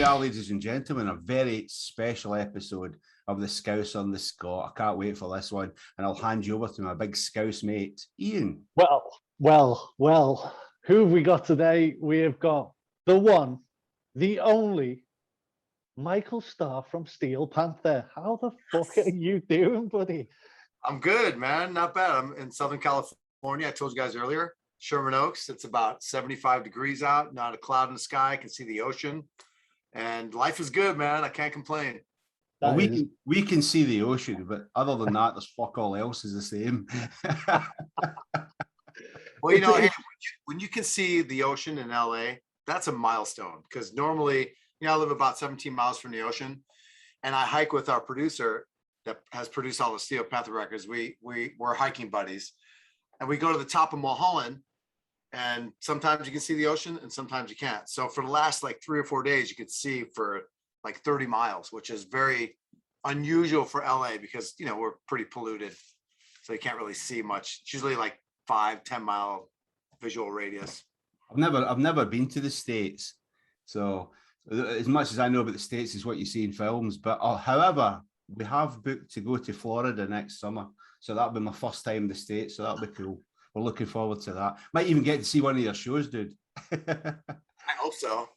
are, ladies and gentlemen, a very special episode of the Scouser and the Scot. I can't wait for this one, and I'll hand you over to my big Scouse mate, Ian. Well, who have we got today? We have got the one, the only, Michael Starr from Steel Panther. How the fuck are you doing, buddy? I'm good, man. Not bad. I'm in Southern California. I told you guys earlier, Sherman Oaks. It's about 75 degrees out, not a cloud in the sky. I can see the ocean, and life is good, man. I can't complain. Well, we can see the ocean, but other than that, there's fuck all else is the same. Well, you know, hey, when you can see the ocean in LA, that's a milestone, because normally, you know, I live about 17 miles from the ocean, and I hike with our producer that has produced all the Steel Panther records. We're hiking buddies, and we go to the top of Mulholland, and sometimes you can see the ocean and sometimes you can't. So for the last like 3 or 4 days, you could see for like 30 miles, which is very unusual for LA because, you know, we're pretty polluted. So you can't really see much. It's usually like 5-10 mile visual radius. I've never been to the States. So as much as I know about the States is what you see in films, but however, we have booked to go to Florida next summer. So that'll be my first time in the States. So that'll be cool. We're looking forward to that. Might even get to see one of your shows, dude. I hope so.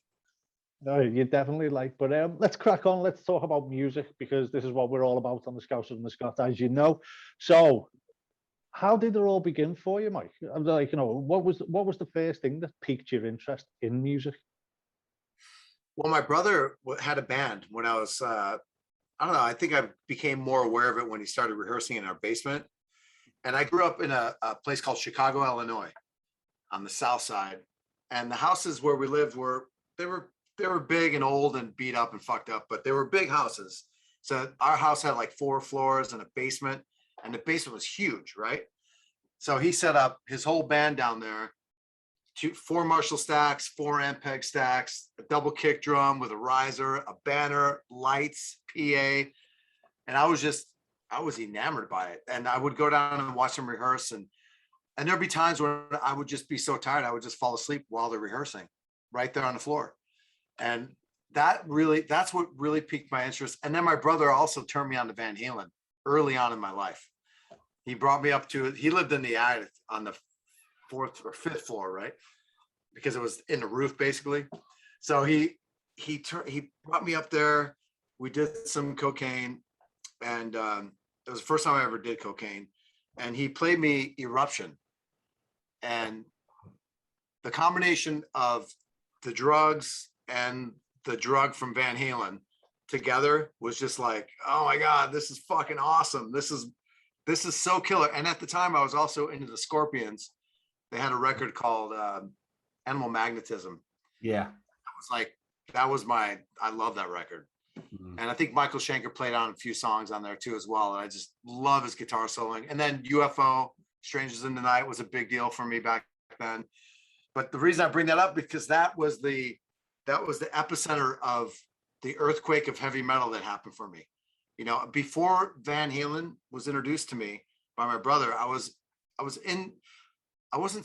No, you definitely like. But let's crack on. Let's talk about music, because this is what we're all about on the Scouser and the Scot, as you know. So how did it all begin for you, Mike? I'm like, you know, what was the first thing that piqued your interest in music? Well, my brother had a band when I was, I don't know, I think I became more aware of it when he started rehearsing in our basement. And I grew up in a place called Chicago, Illinois, on the south side. And the houses where we lived they were big and old and beat up and fucked up, but they were big houses. So our house had like 4 floors and a basement, and the basement was huge, right? So he set up his whole band down there, 4 Marshall stacks, 4 Ampeg stacks, a double kick drum with a riser, a banner, lights, PA. And I was enamored by it. And I would go down and watch them rehearse. And there'd be times when I would just be so tired, I would just fall asleep while they're rehearsing right there on the floor. And that's what really piqued my interest. And then my brother also turned me on to Van Halen early on in my life. He brought me up to, he lived in the attic on the 4th or 5th floor, right? Because it was in the roof basically. So he brought me up there. We did some cocaine, and it was the first time I ever did cocaine. And he played me Eruption, and the combination of the drugs and the drug from Van Halen together was just like, oh my God, this is fucking awesome. This is so killer. And at the time I was also into the Scorpions. They had a record called Animal Magnetism. Yeah. I love that record. Mm-hmm. And I think Michael Schenker played on a few songs on there too as well. And I just love his guitar soloing. And then UFO, Strangers in the Night, was a big deal for me back then. But the reason I bring that up, because that was the epicenter of the earthquake of heavy metal that happened for me. You know, before Van Halen was introduced to me by my brother, I wasn't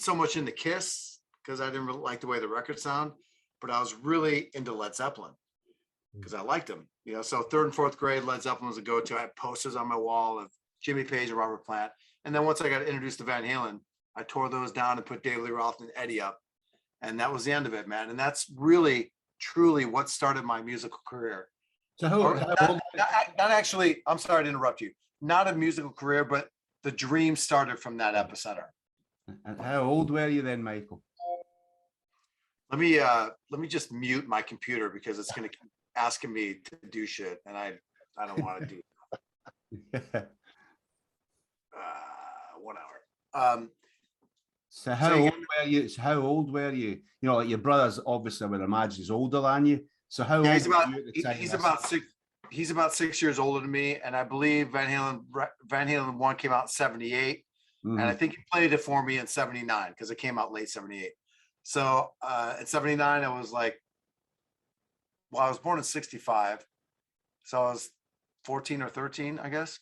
so much into Kiss because I didn't really like the way the records sound, but I was really into Led Zeppelin because I liked them. You know, so 3rd and 4th grade, Led Zeppelin was a go-to. I had posters on my wall of Jimmy Page and Robert Plant. And then once I got introduced to Van Halen, I tore those down and put David Lee Roth and Eddie up. And that was the end of it, man. And that's really, truly what started my musical career. So not actually, I'm sorry to interrupt you. Not a musical career, but the dream started from that epicenter. And how old were you then, Michael? Let me just mute my computer because it's going to keep asking me to do shit, and I don't want to do that. 1 hour. So how old were you? You know, like your brother's obviously, I would imagine, is older than you. So how old were you at the time? He's about 6 years older than me, and I believe Van Halen 1 came out in 78, and I think he played it for me in 79 because it came out late 78. So at 79, I was like, well, I was born in 65, so I was 14 or 13, I guess.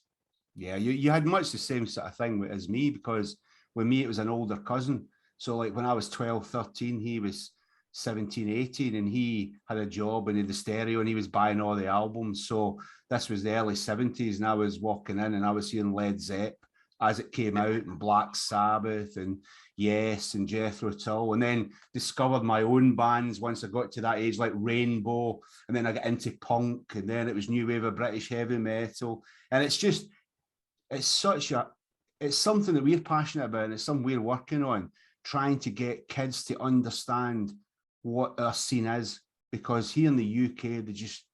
Yeah, you had much the same sort of thing as me, because with me, it was an older cousin. So like when I was 12, 13, he was 17, 18, and he had a job and he had the stereo and he was buying all the albums. So this was the early 70s, and I was walking in and I was hearing Led Zepp as it came out, and Black Sabbath and Yes and Jethro Tull, and then discovered my own bands once I got to that age, like Rainbow, and then I got into punk, and then it was new wave of British heavy metal. And it's just, it's something that we're passionate about, and it's something we're working on, trying to get kids to understand what our scene is, because here in the UK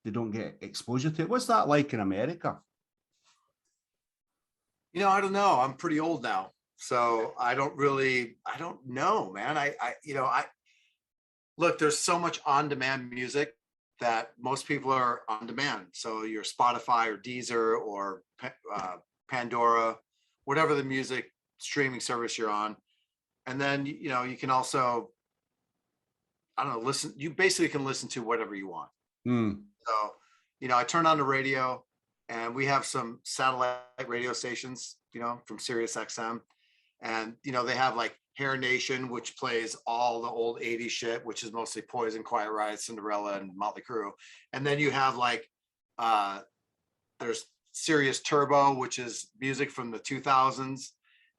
they don't get exposure to it. What's that like in America? You know, I don't know. I'm pretty old now, so I don't know, man. I look, there's so much on-demand music that most people are on demand. So your Spotify or Deezer or Pandora, whatever the music streaming service you're on. And then, you know, you can also, I don't know, you basically can listen to whatever you want. So, you know, I turn on the radio, and we have some satellite radio stations, you know, from Sirius XM. And, you know, they have like Hair Nation, which plays all the old 80s shit, which is mostly Poison, Quiet Riot, Cinderella, and Motley Crue. And then you have like, there's Sirius Turbo, which is music from the 2000s.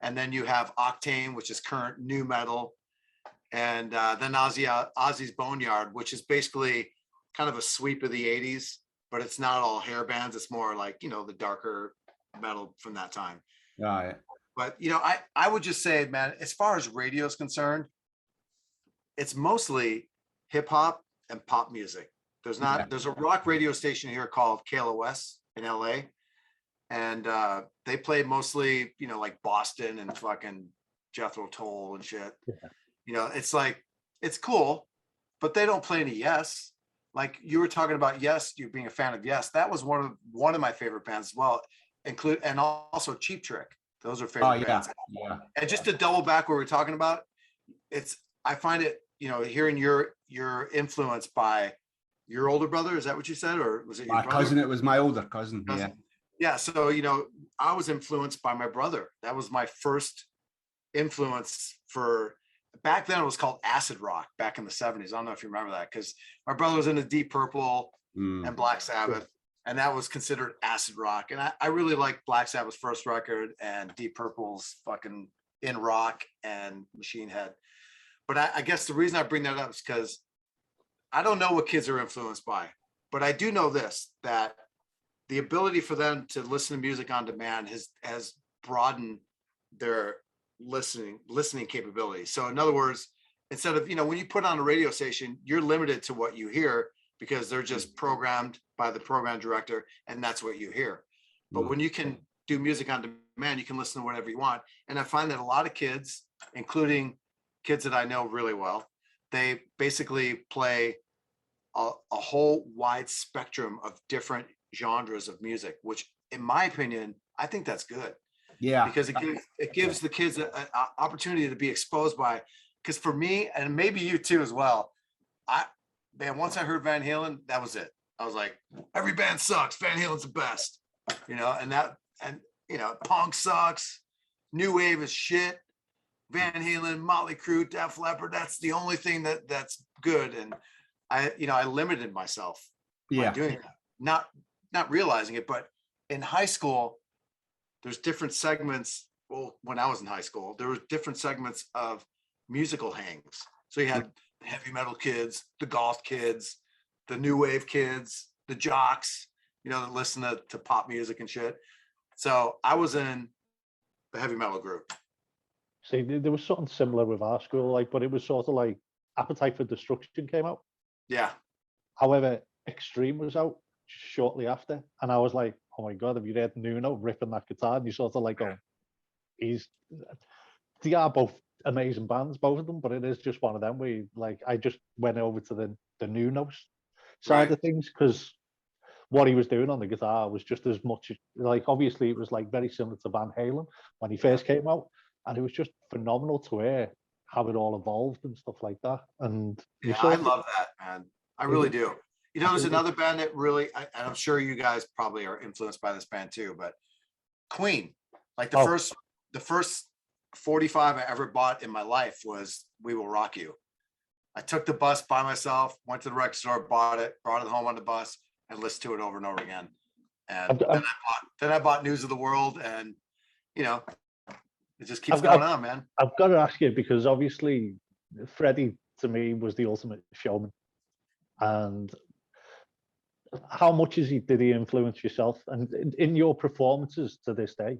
And then you have Octane, which is current new metal. And then Ozzy's Boneyard, which is basically kind of a sweep of the 80s. But it's not all hair bands. It's more like, you know, the darker metal from that time. Right. But, you know, I would just say, man, as far as radio is concerned, it's mostly hip hop and pop music. There's a rock radio station here called KLOS in LA. And they play mostly, you know, like Boston and fucking Jethro Tull and shit. Yeah. You know, it's like, it's cool, but they don't play any Yes. Like you were talking about Yes, you being a fan of Yes. That was one of my favorite bands as well, and also Cheap Trick. Those are favorite bands. Yeah. And just to double back what we're talking about, I find it, you know, hearing your influence by your older brother. Is that what you said, or was it your brother? Cousin? It was my older cousin. Yeah. Yeah. So, you know, I was influenced by my brother. That was my first influence for. Back then it was called acid rock back in the 70s. I don't know if you remember that, because my brother was into Deep Purple and Black Sabbath, and that was considered acid rock. And I really liked Black Sabbath's first record and Deep Purple's fucking In Rock and Machine Head. But I guess the reason I bring that up is because I don't know what kids are influenced by, but I do know this, that the ability for them to listen to music on demand has broadened their listening capability. So in other words, instead of, you know, when you put on a radio station, you're limited to what you hear because they're just programmed by the program director, and that's what you hear. But when you can do music on demand, you can listen to whatever you want. And I find that a lot of kids, including kids that I know really well, they basically play a whole wide spectrum of different genres of music, which in my opinion, I think that's good. Yeah, because it gives the kids an opportunity to be exposed by. Because for me, and maybe you too as well, once I heard Van Halen, that was it. I was like, every band sucks. Van Halen's the best, you know. And you know, punk sucks. New wave is shit. Van Halen, Motley Crue, Def Leppard. That's the only thing that's good. And I limited myself by doing that, not realizing it. But in high school, there's different segments. Well, when I was in high school, there were different segments of musical hangs. So you had the heavy metal kids, the goth kids, the new wave kids, the jocks, you know, that listen to pop music and shit. So I was in the heavy metal group. See, there was something similar with our school, like, but it was sort of like Appetite for Destruction came out. Yeah. However, Extreme was out shortly after, and I was like, oh my god, have you heard Nuno ripping that guitar? And you sort of like, they are both amazing bands, both of them, but it is just one of them where I just went over to the Nuno side of things, because what he was doing on the guitar was just as much like, obviously it was like very similar to Van Halen when he first came out, and it was just phenomenal to hear how it all evolved and stuff like that. And I love that, man. I really do. You know, there's another band that really, and I'm sure you guys probably are influenced by this band too, but Queen, like the first 45 I ever bought in my life was We Will Rock You. I took the bus by myself, went to the record store, bought it home on the bus, and listened to it over and over again. And then I bought News of the World, and you know, it just keeps going on, man. I've got to ask you, because obviously Freddie to me was the ultimate showman, and how much did he influence yourself and in your performances to this day?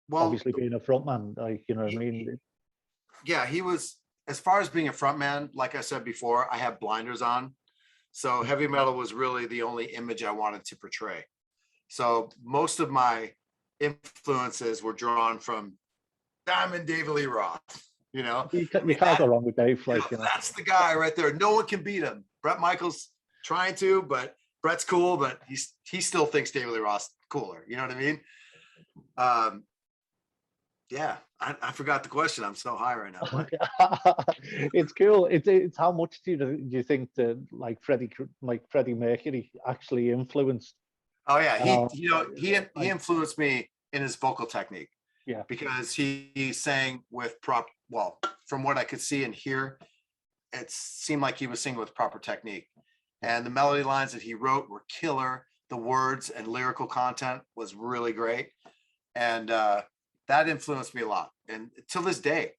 Well, obviously being a frontman, like, you know what I mean? Yeah, he was, as far as being a frontman, like I said before, I have blinders on. So heavy metal was really the only image I wanted to portray. So most of my influences were drawn from Diamond David Lee Roth, you know. You can't go wrong with Dave. Like, you know, that's the guy right there. No one can beat him. Bret Michaels trying to, but Bret's cool, but he still thinks David Lee Roth's cooler. You know what I mean? Yeah, I forgot the question. I'm so high right now. It's cool. It's how much do you think that like Freddie Mercury actually influenced? Oh yeah, he influenced me in his vocal technique. Yeah, because he sang with from what I could see and hear, it seemed like he was singing with proper technique. And the melody lines that he wrote were killer. The words and lyrical content was really great. And that influenced me a lot. And till this day,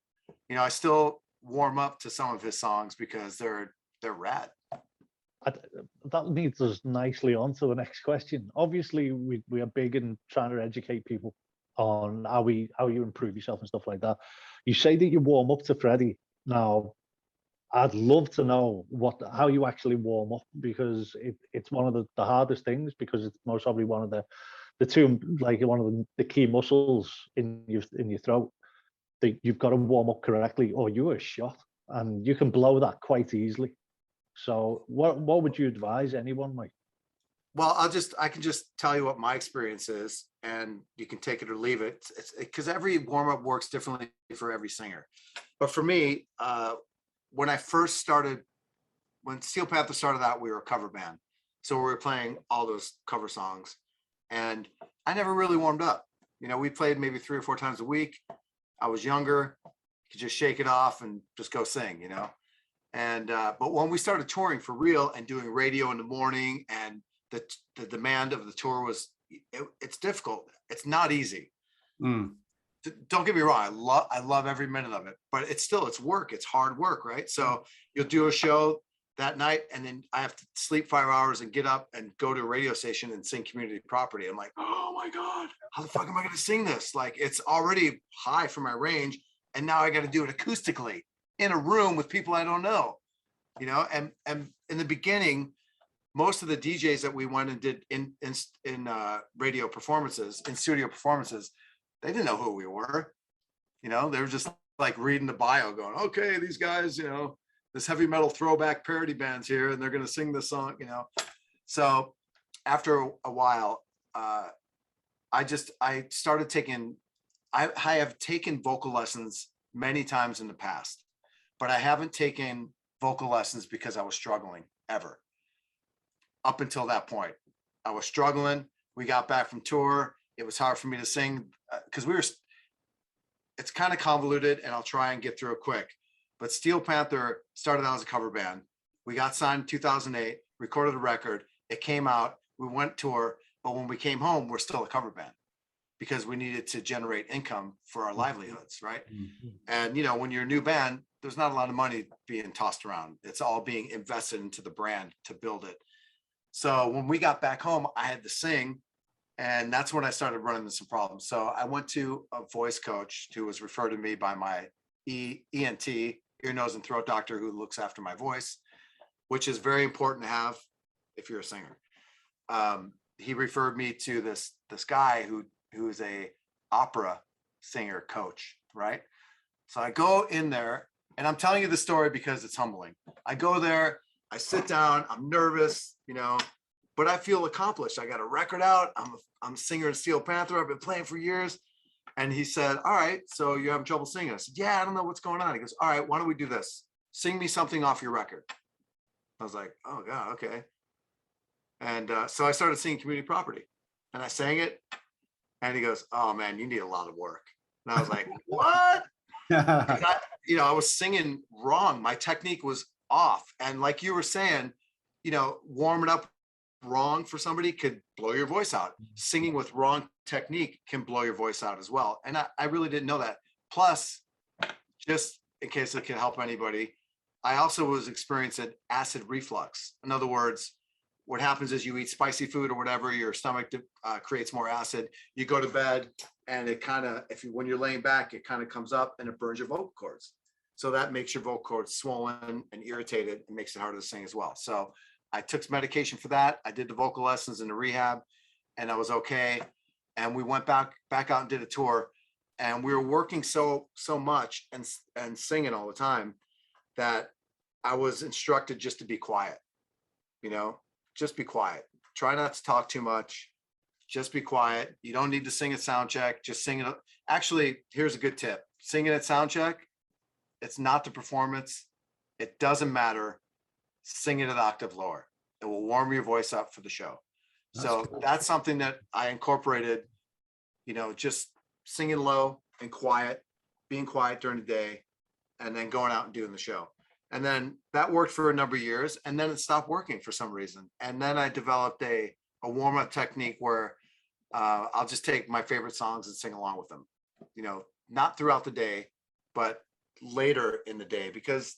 you know, I still warm up to some of his songs because they're rad. That leads us nicely on to the next question. Obviously, we are big in trying to educate people on how you improve yourself and stuff like that. You say that you warm up to Freddie. Now, I'd love to know how you actually warm up, because it's one of the hardest things, because it's most probably one of the key muscles in your throat that you've got to warm up correctly, or you are shot, and you can blow that quite easily. So what would you advise anyone, Mike? Well, I can just tell you what my experience is, and you can take it or leave it. It's because every warm-up works differently for every singer. But for me, when I first started, when Steel Panther started out, we were a cover band. So we were playing all those cover songs, and I never really warmed up. You know, we played maybe 3 or 4 times a week. I was younger, could just shake it off and just go sing, you know. And but when we started touring for real and doing radio in the morning, and the demand of the tour was, it's difficult. It's not easy. Don't get me wrong. I love every minute of it, but it's work. It's hard work, right? So you'll do a show that night, and then I have to sleep 5 hours and get up and go to a radio station and sing Community Property. I'm like, oh my God, how the fuck am I going to sing this? Like, it's already high for my range, and now I got to do it acoustically in a room with people I don't know, you know. And in the beginning, most of the DJs that we went and did in radio performances, in studio performances, they didn't know who we were. You know, they were just like reading the bio going, okay, these guys, you know, this heavy metal throwback parody band's here and they're going to sing this song, you know. So after a while, I started taking, I have taken vocal lessons many times in the past, but I haven't taken vocal lessons because I was struggling ever. Up until that point, I was struggling. We got back from tour. It was hard for me to sing because it's kind of convoluted, and I'll try and get through it quick. But Steel Panther started out as a cover band. We got signed in 2008, recorded a record. It came out. We went tour. But when we came home, we're still a cover band because we needed to generate income for our livelihoods, right? Mm-hmm. And, you know, when you're a new band, there's not a lot of money being tossed around. It's all being invested into the brand to build it. So when we got back home, I had to sing, and that's when I started running into some problems. So I went to a voice coach who was referred to me by my ENT, ear, nose, and throat doctor, who looks after my voice, which is very important to have if you're a singer. He referred me to this guy who's a opera singer coach, right? So I go in there, and I'm telling you the story because it's humbling. I go there, I sit down, I'm nervous, you know, but I feel accomplished. I got a record out. I'm a singer in Steel Panther. I've been playing for years. And he said, all right, so you're having trouble singing. I said, yeah, I don't know what's going on. He goes, all right, why don't we do this? Sing me something off your record. I was like, oh God, okay. And so I started singing Community Property, and I sang it. And he goes, oh man, you need a lot of work. And I was like, what? I was singing wrong. My technique was off. And like you were saying, you know, warming up wrong for somebody could blow your voice out. Singing with wrong technique can blow your voice out as well. And I really didn't know that. Plus, just in case it can help anybody, I also was experiencing acid reflux. In other words, what happens is you eat spicy food or whatever, your stomach creates more acid. You go to bed and it kind of, when you're laying back, it kind of comes up and it burns your vocal cords. So that makes your vocal cords swollen and irritated and makes it harder to sing as well. So I took medication for that. I did the vocal lessons in the rehab and I was okay. And we went back out and did a tour, and we were working so much and singing all the time that I was instructed just to be quiet, you know, just be quiet. Try not to talk too much. Just be quiet. You don't need to sing at sound check. Just sing it. Actually, here's a good tip. Singing at sound check, it's not the performance. It doesn't matter. Sing it an octave lower. It will warm your voice up for the show. So that's something that I incorporated, you know, just singing low and quiet, being quiet during the day, and then going out and doing the show. And then that worked for a number of years, and then it stopped working for some reason. And then I developed a warm-up technique where I'll just take my favorite songs and sing along with them, you know, not throughout the day, but later in the day, because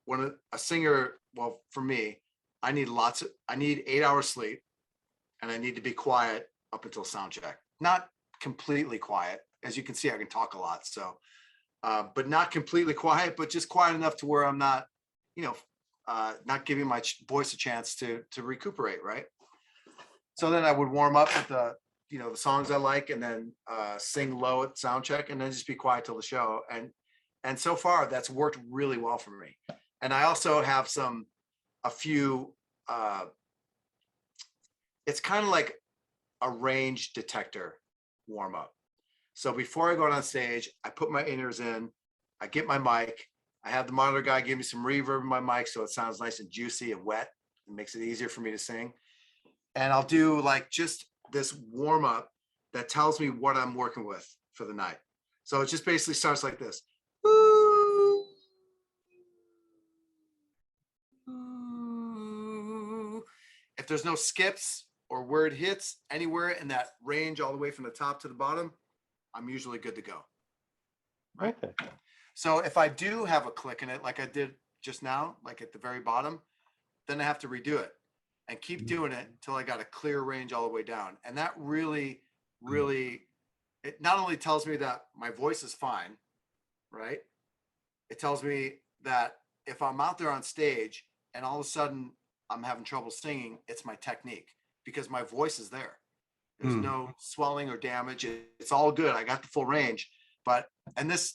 when a singer, well, for me, I need 8 hours sleep, and I need to be quiet up until sound check. Not completely quiet. As you can see, I can talk a lot. So, but not completely quiet, but just quiet enough to where I'm not, you know, not giving my voice a chance to recuperate. Right. So then I would warm up with the songs I like, and then sing low at sound check, and then just be quiet till the show. And so far that's worked really well for me. And I also have a few, it's kind of like a range detector warm up. So before I go on stage, I put my in-ears in, I get my mic, I have the monitor guy give me some reverb in my mic so it sounds nice and juicy and wet. It makes it easier for me to sing. And I'll do like just this warm up that tells me what I'm working with for the night. So it just basically starts like this. If there's no skips or word hits anywhere in that range all the way from the top to the bottom, I'm usually good to go. Right. Okay. So if I do have a click in it, like I did just now, like at the very bottom, then I have to redo it and keep doing it until I got a clear range all the way down. And that really, it not only tells me that my voice is fine, right? It tells me that if I'm out there on stage and all of a sudden I'm having trouble singing, it's my technique, because my voice is there. There's no swelling or damage. It's all good. I got the full range. And this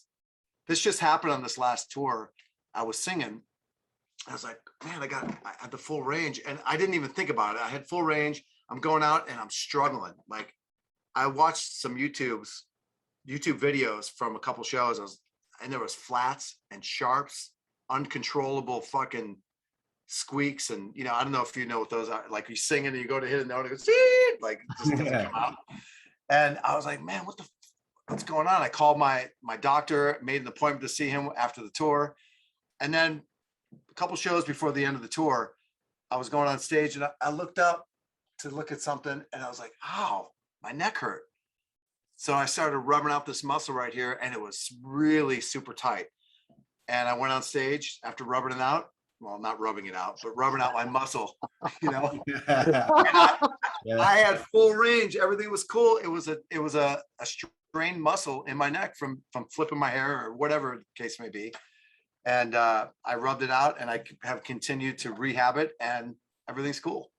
just happened on this last tour. I was singing. I was like, man, I had the full range, and I didn't even think about it. I had full range. I'm going out and I'm struggling. Like, I watched some YouTube videos from a couple shows. And there was flats and sharps, uncontrollable fucking squeaks, and I don't know if you know what those are. Like, you sing and you go to hit a note, and it goes, like, it just doesn't come out. And I was like, man, what's going on? I called my doctor, made an appointment to see him after the tour, and then a couple shows before the end of the tour, I was going on stage, and I looked up to look at something, and I was like, ow, my neck hurt. So I started rubbing out this muscle right here, and it was really super tight. And I went on stage after rubbing it out. Well, not rubbing it out, but rubbing out my muscle, I had full range. Everything was cool. It was a strained muscle in my neck from flipping my hair or whatever the case may be. And I rubbed it out, and I have continued to rehab it, and everything's cool.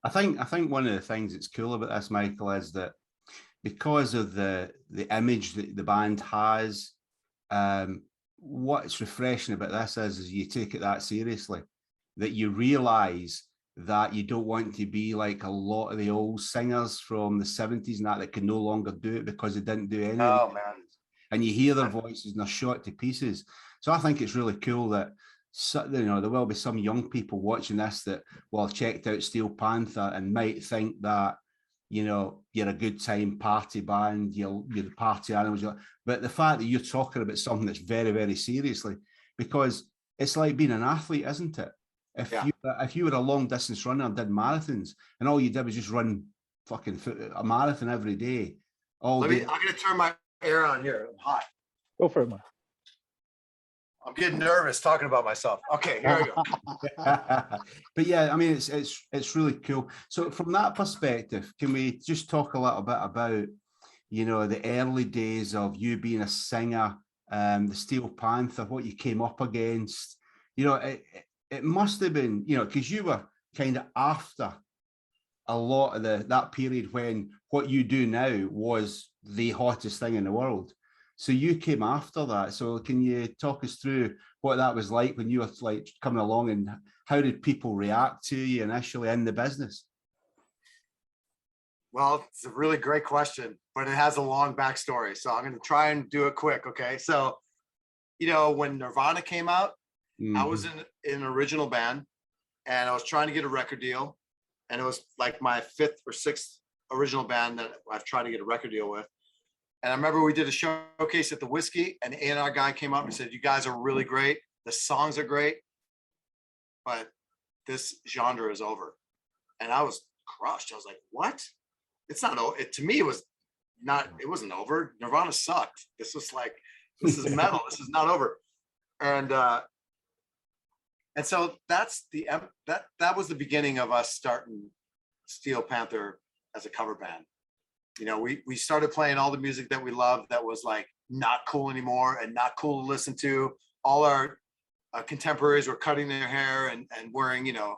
I think one of the things that's cool about this, Michael, is that because of the image that the band has, what's refreshing about this is you take it that seriously, that you realize that you don't want to be like a lot of the old singers from the 70s and that can no longer do it because they didn't do any of it. And you hear their voices and they're shot to pieces. So I think it's really cool that there will be some young people watching this that will have checked out Steel Panther and might think that you're a good time party band, you're the party animals, but the fact that you're talking about something that's very, very seriously, because it's like being an athlete, isn't it? If you were a long distance runner and did marathons, and all you did was just run fucking a marathon every day, all day. I'm gonna turn my air on here. I'm hot. Go for it, man. I'm getting nervous talking about myself. Okay, here I go. But yeah, I mean, it's really cool. So from that perspective, can we just talk a little bit about, you know, the early days of you being a singer, the Steel Panther, what you came up against? You know, it must have been, you know, because you were kind of after a lot of that period when what you do now was the hottest thing in the world. So you came after that. So can you talk us through what that was like when you were like coming along, and how did people react to you initially in the business? Well, it's a really great question, but it has a long backstory. So I'm going to try and do it quick. Okay. So, you know, when Nirvana came out, I was in an original band, and I was trying to get a record deal. And it was like my 5th or 6th original band that I've tried to get a record deal with. And I remember we did a showcase at the Whiskey, and the A&R guy came up and said, "You guys are really great. The songs are great, but this genre is over." And I was crushed. I was like, what? It's not, to me, it wasn't over. Nirvana sucked. This was like, this is metal. This is not over. And so that was the beginning of us starting Steel Panther as a cover band. You know, we started playing all the music that we loved that was like not cool anymore and not cool to listen to. All our contemporaries were cutting their hair and wearing, you know,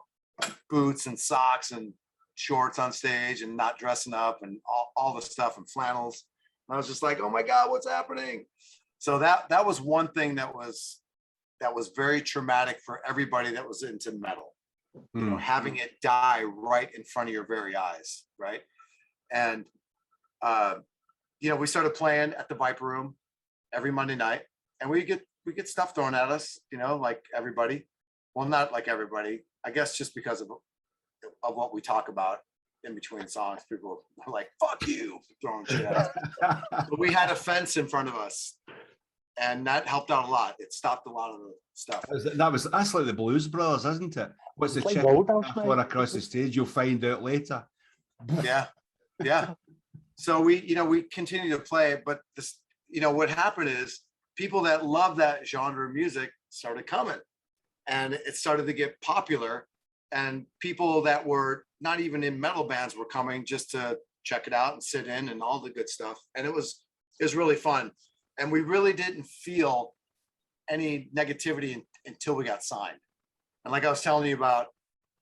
boots and socks and shorts on stage and not dressing up and all the stuff and flannels. And I was just like, oh my God, what's happening? So that was one thing that was very traumatic for everybody that was into metal. You know, having it die right in front of your very eyes, right? And you know, we started playing at the Viper Room every Monday night, and we get stuff thrown at us, you know, like everybody. Well, not like everybody, I guess, just because of what we talk about in between songs. People were like, "Fuck you," throwing shit at us. But we had a fence in front of us, and that helped out a lot. It stopped a lot of the stuff. That's like the Blues Brothers, isn't it? What's the chick for across the stage? You'll find out later. Yeah. So we continue to play it, but this, you know, what happened is people that love that genre of music started coming, and it started to get popular, and people that were not even in metal bands were coming just to check it out and sit in and all the good stuff. And it was really fun. And we really didn't feel any negativity until we got signed. And like I was telling you about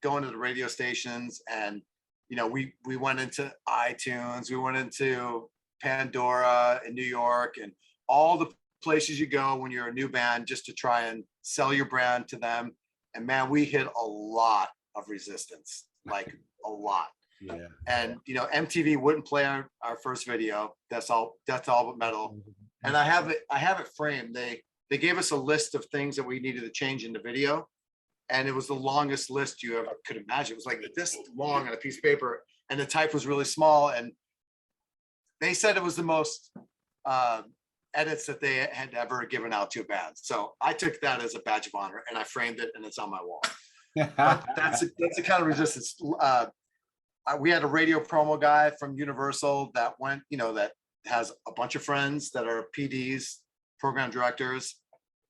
going to the radio stations, and you know, we went into iTunes, we went into Pandora in New York, and all the places you go when you're a new band just to try and sell your brand to them. And man, we hit a lot of resistance, like a lot. Yeah. And you know, MTV wouldn't play our first video. That's all but metal. And I have it framed. They gave us a list of things that we needed to change in the video. And it was the longest list you ever could imagine. It was like this long on a piece of paper, and the type was really small. And they said it was the most edits that they had ever given out to a band. So I took that as a badge of honor, and I framed it, and it's on my wall. But that's the kind of resistance. We had a radio promo guy from Universal that went, you know, that has a bunch of friends that are PDs, program directors,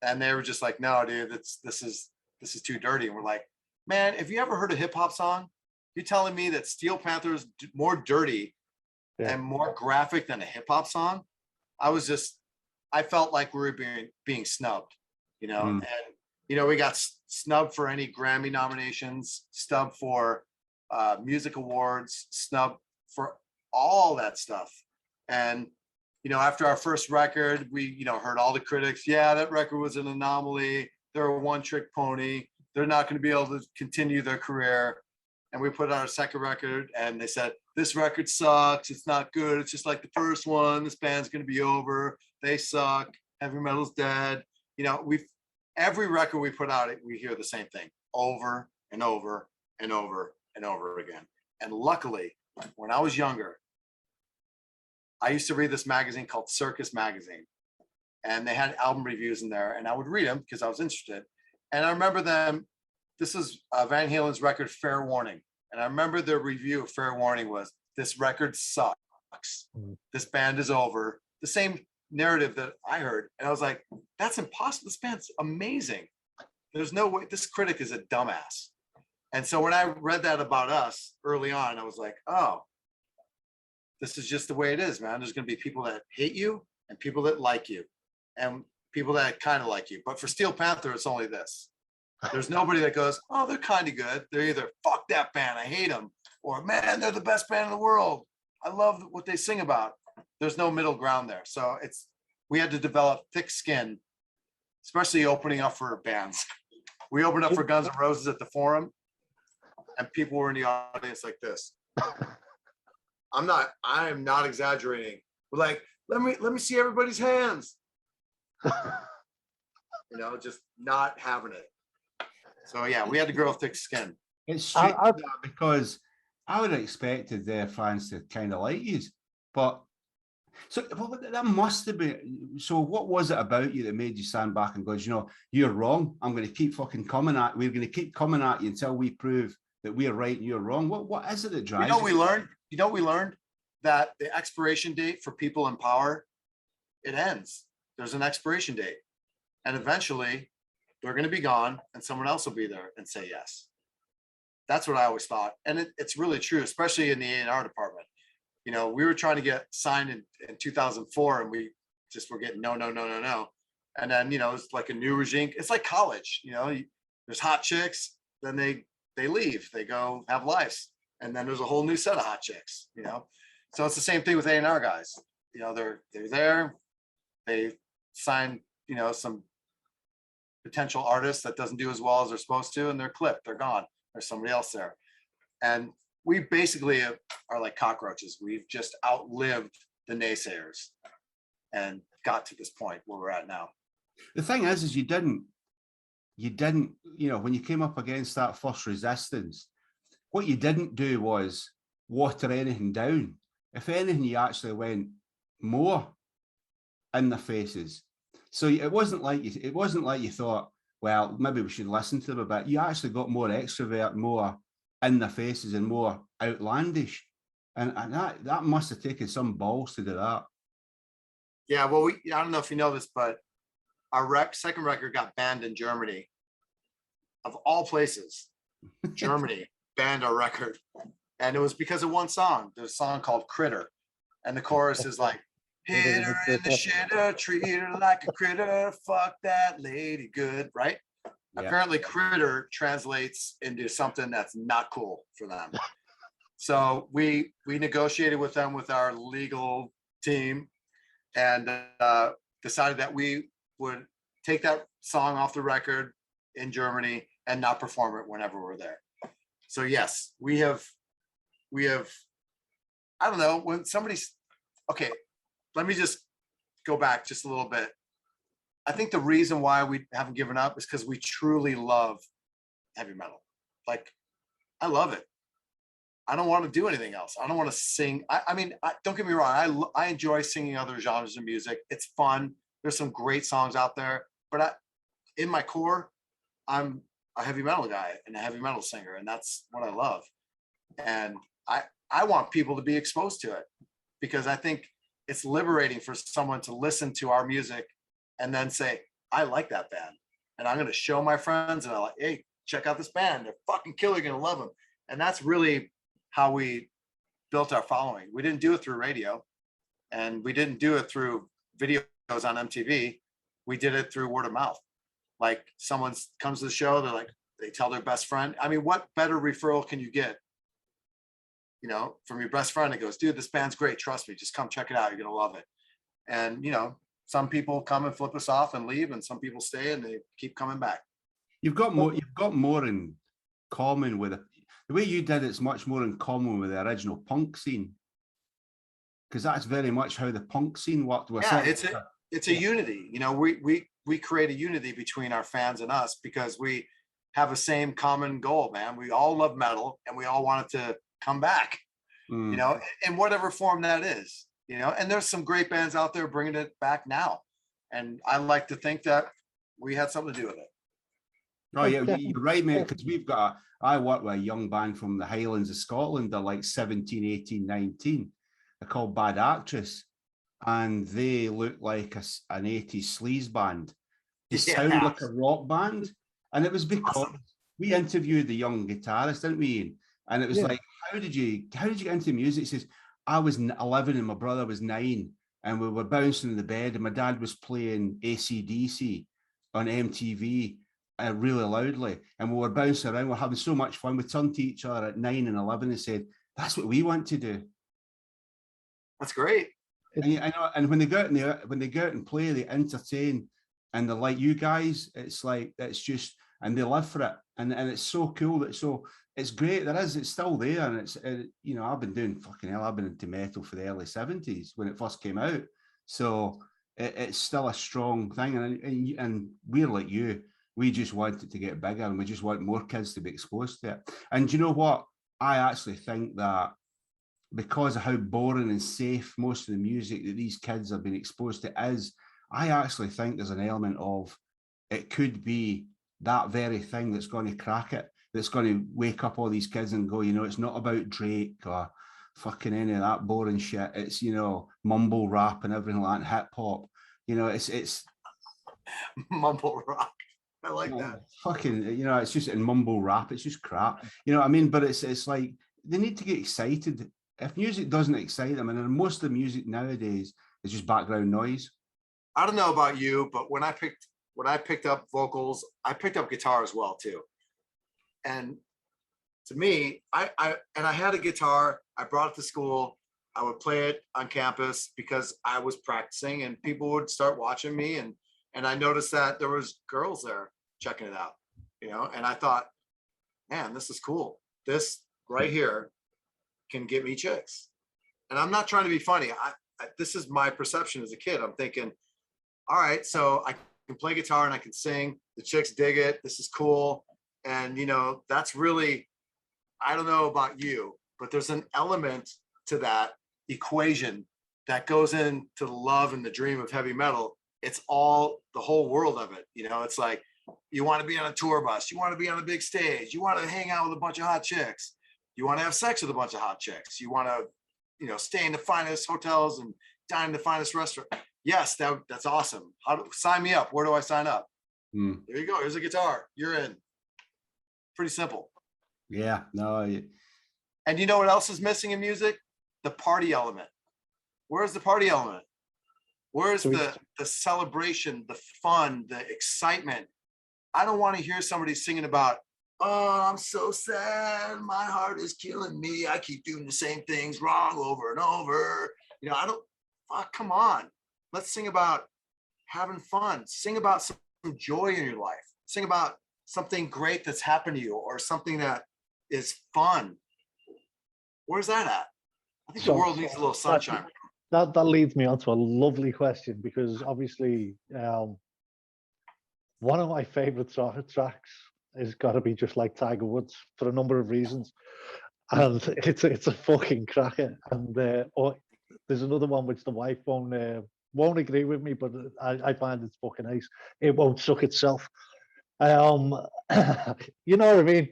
and they were just like, "No, dude, this is too dirty." And we're like, "Man, have you ever heard a hip hop song? You're telling me that Steel Panther is more dirty and more graphic than a hip hop song?" I felt like we were being snubbed, you know. And you know, we got snubbed for any Grammy nominations, snubbed for music awards, snubbed for all that stuff. And you know, after our first record, we, you know, heard all the critics, "Yeah, that record was an anomaly. They're a one-trick pony. They're not going to be able to continue their career." And we put out our second record, and they said, "This record sucks. It's not good. It's just like the first one. This band's going to be over. They suck. Heavy metal's dead." You know, every record we put out, we hear the same thing over and over and over and over again. And luckily, when I was younger, I used to read this magazine called Circus Magazine, and they had album reviews in there, and I would read them because I was interested. And I remember them, this is Van Halen's record, Fair Warning. And I remember the review of Fair Warning was, this record sucks. This band is over. The same narrative that I heard. And I was like, that's impossible. This band's amazing. There's no way, this critic is a dumbass. And so when I read that about us early on, I was like, oh, this is just the way it is, man. There's going to be people that hate you and people that like you and people that kind of like you. But for Steel Panther, it's only this. There's nobody that goes, oh, they're kind of good. They're either, fuck that band, I hate them, or man, they're the best band in the world. I love what they sing about. There's no middle ground there. So we had to develop thick skin, especially opening up for bands. We opened up for Guns N' Roses at the Forum, and people were in the audience like this. I am not exaggerating. We're like, let me see everybody's hands. You know, just not having it. So yeah, we had to grow thick skin. It's strange because I would have expected their fans to kind of like you, but so well, that must have been. So what was it about you that made you stand back and go, you know, you're wrong. I'm going to keep fucking coming at. We're going to keep coming at you until we prove that we're right and you're wrong. What is it that drives? We learned that the expiration date for people in power, it ends. There's an expiration date, and eventually they're going to be gone, and someone else will be there and say yes. That's what I always thought, and it's really true, especially in the A&R department. You know, we were trying to get signed in 2004, and we just were getting no. And then, you know, it's like a new regime. It's like college, you know, there's hot chicks, then they leave, they go have lives. And then there's a whole new set of hot chicks, you know? So it's the same thing with A&R guys. You know, they're there, they sign, you know, some potential artist that doesn't do as well as they're supposed to, and they're clipped, they're gone. There's somebody else there. And we basically are like cockroaches. We've just outlived the naysayers and got to this point where we're at now. The thing is you didn't, you know, when you came up against that first resistance, what you didn't do was water anything down. If anything, you actually went more in the faces. So it wasn't like you thought, well, maybe we should listen to them a bit. You actually got more extrovert, more in the faces and more outlandish. And that must have taken some balls to do that. Yeah, well, I don't know if you know this, but our second record got banned in Germany. Of all places, Germany banned our record. And it was because of one song. There's a song called Critter. And the chorus is like, hit her in the shitter, treat her like a critter, fuck that lady good, right? Yeah. Apparently critter translates into something that's not cool for them. So we negotiated with them, with our legal team, and decided that we would take that song off the record in Germany and not perform it whenever we're there. So yes, we have, I don't know, when somebody's, okay, let me just go back just a little bit. I think the reason why we haven't given up is because we truly love heavy metal. Like, I love it. I don't want to do anything else. I don't want to sing. I mean, don't get me wrong. I enjoy singing other genres of music. It's fun. There's some great songs out there, but in my core, I'm a heavy metal guy and a heavy metal singer, and that's what I love. And I want people to be exposed to it, because I think it's liberating for someone to listen to our music and then say, I like that band, and I'm going to show my friends, and I'm like, hey, check out this band. They're fucking killer. You're going to love them. And that's really how we built our following. We didn't do it through radio, and we didn't do it through videos on MTV. We did it through word of mouth. Like, someone comes to the show, they're like, they tell their best friend. I mean, what better referral can you get, you know, from your best friend that goes, dude, this band's great. Trust me, just come check it out. You're going to love it. And, you know, some people come and flip us off and leave, and some people stay and they keep coming back. You've got more in common with the way you did it's much more in common with the original punk scene, because that's very much how the punk scene worked. Yeah, it's a unity. You know, we create a unity between our fans and us because we have a same common goal, man. We all love metal, and we all want it to come back, you know, in whatever form that is, you know. And there's some great bands out there bringing it back now, and I like to think that we had something to do with it. Oh yeah, you're right, mate, because I work with a young band from the Highlands of Scotland. They're like 17, 18, 19. They're called Bad Actress, and they look like an 80s sleaze band. They sound like a rock band. And it was because we interviewed the young guitarist, didn't we, Ian? And it was like, how did you get into music? He says, I was 11 and my brother was 9, and we were bouncing in the bed, and my dad was playing AC/DC on MTV really loudly, and we were bouncing around. We're having so much fun. We turned to each other at 9 and 11 and said, "That's what we want to do." That's great. And I know. And when they go out and play, they entertain, and they're like you guys. It's like it's just, and they live for it, and it's so cool. It's great. It's still there, and it's I've been doing fucking hell. I've been into metal for the early 70s when it first came out, so it's still a strong thing. And we're like you. We just want it to get bigger, and we just want more kids to be exposed to it. And you know what? I actually think that because of how boring and safe most of the music that these kids have been exposed to is, I actually think there's an element of it could be that very thing that's going to crack it, that's going to wake up all these kids and go, it's not about Drake or fucking any of that boring shit. It's, mumble rap and everything like that, hip hop. It's mumble rock. I like that. Fucking, it's just in mumble rap. It's just crap. You know what I mean? But it's like they need to get excited. If music doesn't excite them, and most of the music nowadays is just background noise. I don't know about you, but when I picked up vocals, I picked up guitar as well too. And to me, I had a guitar. I brought it to school. I would play it on campus because I was practicing, and people would start watching me, and I noticed that there was girls there checking it out, and I thought, man, this is cool. This right here can get me chicks. And I'm not trying to be funny. This is my perception as a kid. I'm thinking, all right, so I can play guitar and I can sing. The chicks dig it. This is cool. And, that's really, I don't know about you, but there's an element to that equation that goes into the love and the dream of heavy metal. It's all the whole world of it. It's like, you want to be on a tour bus. You want to be on a big stage. You want to hang out with a bunch of hot chicks. You want to have sex with a bunch of hot chicks. You want to, stay in the finest hotels and dine in the finest restaurant. Yes, that's awesome. Sign me up. Where do I sign up? There you go. Here's a guitar. You're in. Pretty simple. Yeah. No. And you know what else is missing in music? The party element. Where's the party element? Where's the celebration, the fun, the excitement? I don't want to hear somebody singing about, oh, I'm so sad. My heart is killing me. I keep doing the same things wrong over and over. Come on. Let's sing about having fun. Sing about some joy in your life. Sing about something great that's happened to you, or something that is fun. Where's that at? I think the world needs a little sunshine. That leads me on to a lovely question, because obviously one of my favorite tracks has got to be Just Like Tiger Woods, for a number of reasons, and it's a fucking cracker. And there's another one which the wife won't agree with me, but I find it's fucking ace. It Won't Suck Itself. You know what I mean?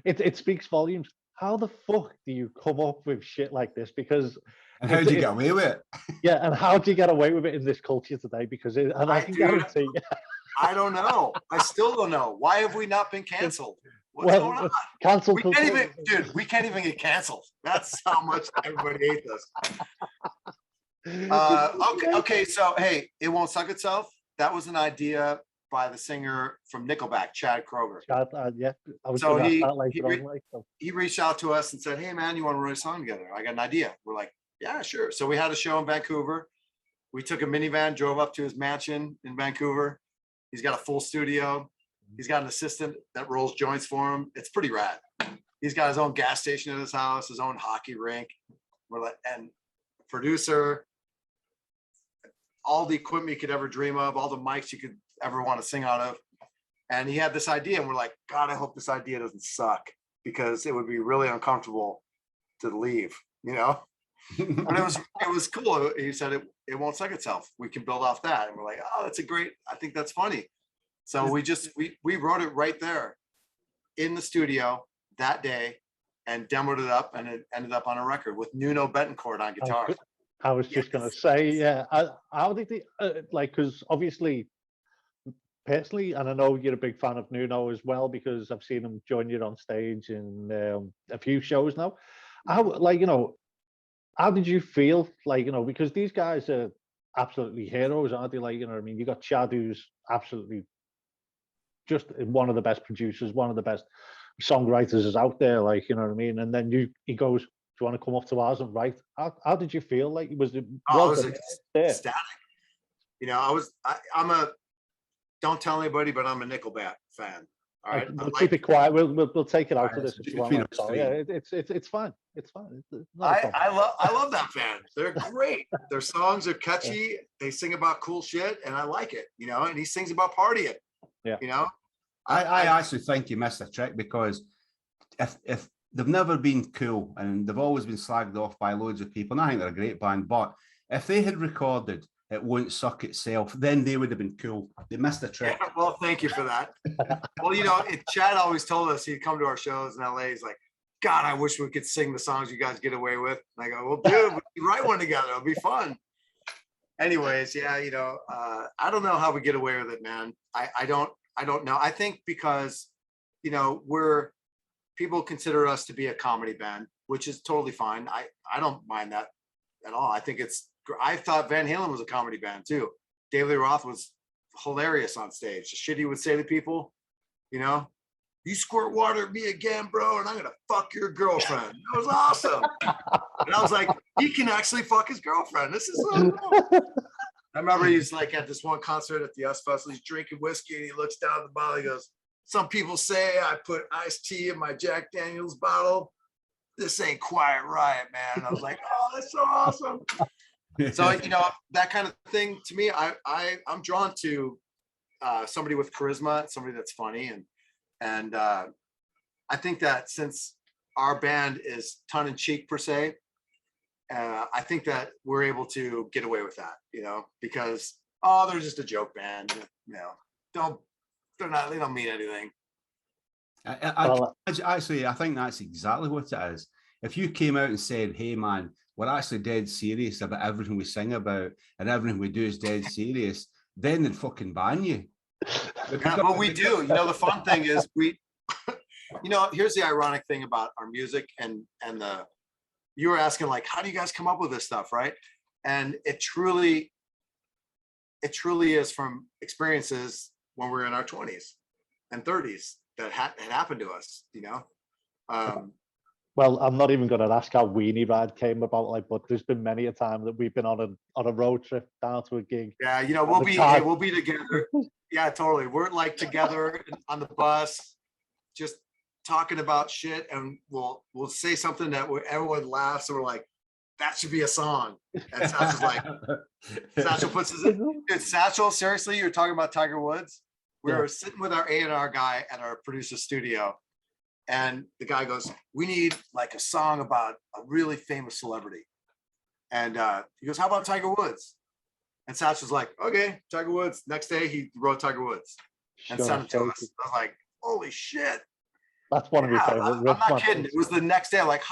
It speaks volumes. How the fuck do you come up with shit like this? Because and how do you get away with it? Yeah, and how do you get away with it in this culture today? Because I can guarantee. I don't know. I still don't know. Why have we not been canceled? What's going on? Cancel. We can't even get canceled. That's how much everybody hates us. Okay. So hey, It Won't Suck Itself. That was an idea by the singer from Nickelback, Chad Kroeger. Yeah, I was so he reached out to us and said, "Hey man, you want to write a song together? I got an idea." We're like, "Yeah, sure." So we had a show in Vancouver. We took a minivan, drove up to his mansion in Vancouver. He's got a full studio. He's got an assistant that rolls joints for him. It's pretty rad. He's got his own gas station in his house, his own hockey rink. We're like, and producer, all the equipment you could ever dream of, all the mics you could ever want to sing out of. And he had this idea, and we're like, God, I hope this idea doesn't suck, because it would be really uncomfortable to leave, But it was cool. He said, it won't suck itself. We can build off that. And we're like, oh, I think that's funny. So we wrote it right there in the studio that day and demoed it up, and it ended up on a record with Nuno Betancourt on guitar. I was just going to say, yeah. How did they like? Because obviously, personally, and I know you're a big fan of Nuno as well, because I've seen him join you on stage in a few shows now. How, like, you know, how did you feel? Like, you know, because these guys are absolutely heroes, aren't they? Like, you know what I mean? You got Chad, who's absolutely just one of the best producers, one of the best songwriters is out there, like, you know what I mean? And then he goes, do you want to come up to ours and write? How did you feel? Like, was it I was ecstatic. You know, I'm a, don't tell anybody, but I'm a Nickelback fan. All right, we'll keep it quiet. We'll take it out of this if you want. Yeah, it's fine. It's fine. I love that band. They're great. Their songs are catchy. They sing about cool shit, and I like it. You know, and he sings about partying. Yeah. You know, I actually think you missed a trick, because if they've never been cool and they've always been slagged off by loads of people, and I think they're a great band, but if they had recorded It Won't Suck Itself, then they would have been cool. They missed a trick. Yeah, well, thank you for that. Well, you know, Chad always told us he'd come to our shows in LA. He's like, God, I wish we could sing the songs you guys get away with. And I go, well, dude, we can write one together. It'll be fun. Anyways, yeah, you know, I don't know how we get away with it, man. I don't know. I think because, you know, people consider us to be a comedy band, which is totally fine. I don't mind that at all. I thought Van Halen was a comedy band too. David Lee Roth was hilarious on stage. The shit he would say to people, you know, you squirt water at me again, bro, and I'm gonna fuck your girlfriend. That was awesome. And I was like, he can actually fuck his girlfriend. This is so cool. I remember he was like at this one concert at the US Festival, he's drinking whiskey and he looks down at the bottle. He goes, some people say I put iced tea in my Jack Daniels bottle. This ain't Quiet Riot, man. I was like, oh, that's so awesome. So, you know, that kind of thing to me, I'm drawn to somebody with charisma, somebody that's funny. And I think that since our band is tongue in cheek per se, I think that we're able to get away with that, you know, because, oh, they're just a joke band, you know, they don't mean anything. Actually, I think that's exactly what it is. If you came out and said, hey, man, we're actually dead serious about everything we sing about and everything we do is dead serious, then they'd fucking ban you. Yeah, but we do. You know, the fun thing is you know, here's the ironic thing about our music and you were asking, like, how do you guys come up with this stuff, right? And it truly is from experiences when we were in our 20s and 30s that had happened to us, you know? Well, I'm not even going to ask how Weenie Ride came about, like, but there's been many a time that we've been on a road trip down to a gig. Yeah, you know, we'll be together. Yeah, totally. We're like together on the bus, just talking about shit, and we'll say something that everyone laughs, and we're like, that should be a song. And Satchel's like, Satchel puts his, dude, Satchel, seriously, you're talking about Tiger Woods? We were sitting with our A&R guy at our producer studio, and the guy goes, we need like a song about a really famous celebrity. And he goes, how about Tiger Woods? And Satchel's like, okay, Tiger Woods. Next day, he wrote Tiger Woods and sent it to us. I was like, holy shit. That's one of my favorite riffs. I'm not kidding. It was the next day. I'm like,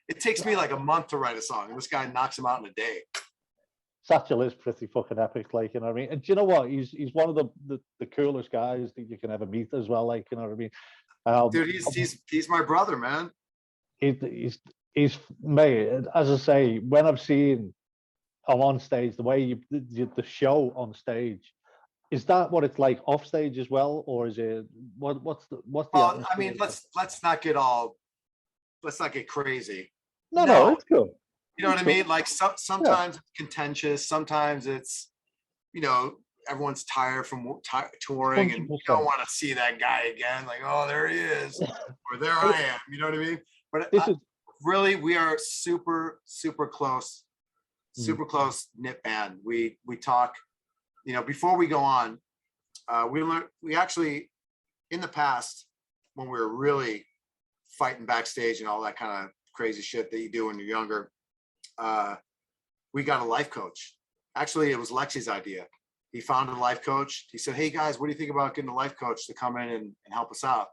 it takes me like a month to write a song, and this guy knocks him out in a day. Satchel is pretty fucking epic, like, you know what I mean? And do you know what? He's one of the coolest guys that you can ever meet as well, like, you know what I mean? Dude, he's my brother, man. He's mate, as I say, when I've seen him on stage, the way the show on stage, is that what it's like off stage as well, or is it what's the? Well, I mean, let's not get crazy. No, it's cool. You know what I mean? Like sometimes it's contentious, sometimes it's, you know, everyone's tired from touring 100%. And you don't want to see that guy again. Like, oh, there he is, or there I am. You know what I mean? But really, we are super, super close, close knit band. We talk, you know, before we go on. We actually, in the past, when we were really fighting backstage and all that kind of crazy shit that you do when you're younger, we got a life coach. Actually, it was Lexi's idea. he found a life coach. He said, hey guys, what do you think about getting a life coach to come in and help us out?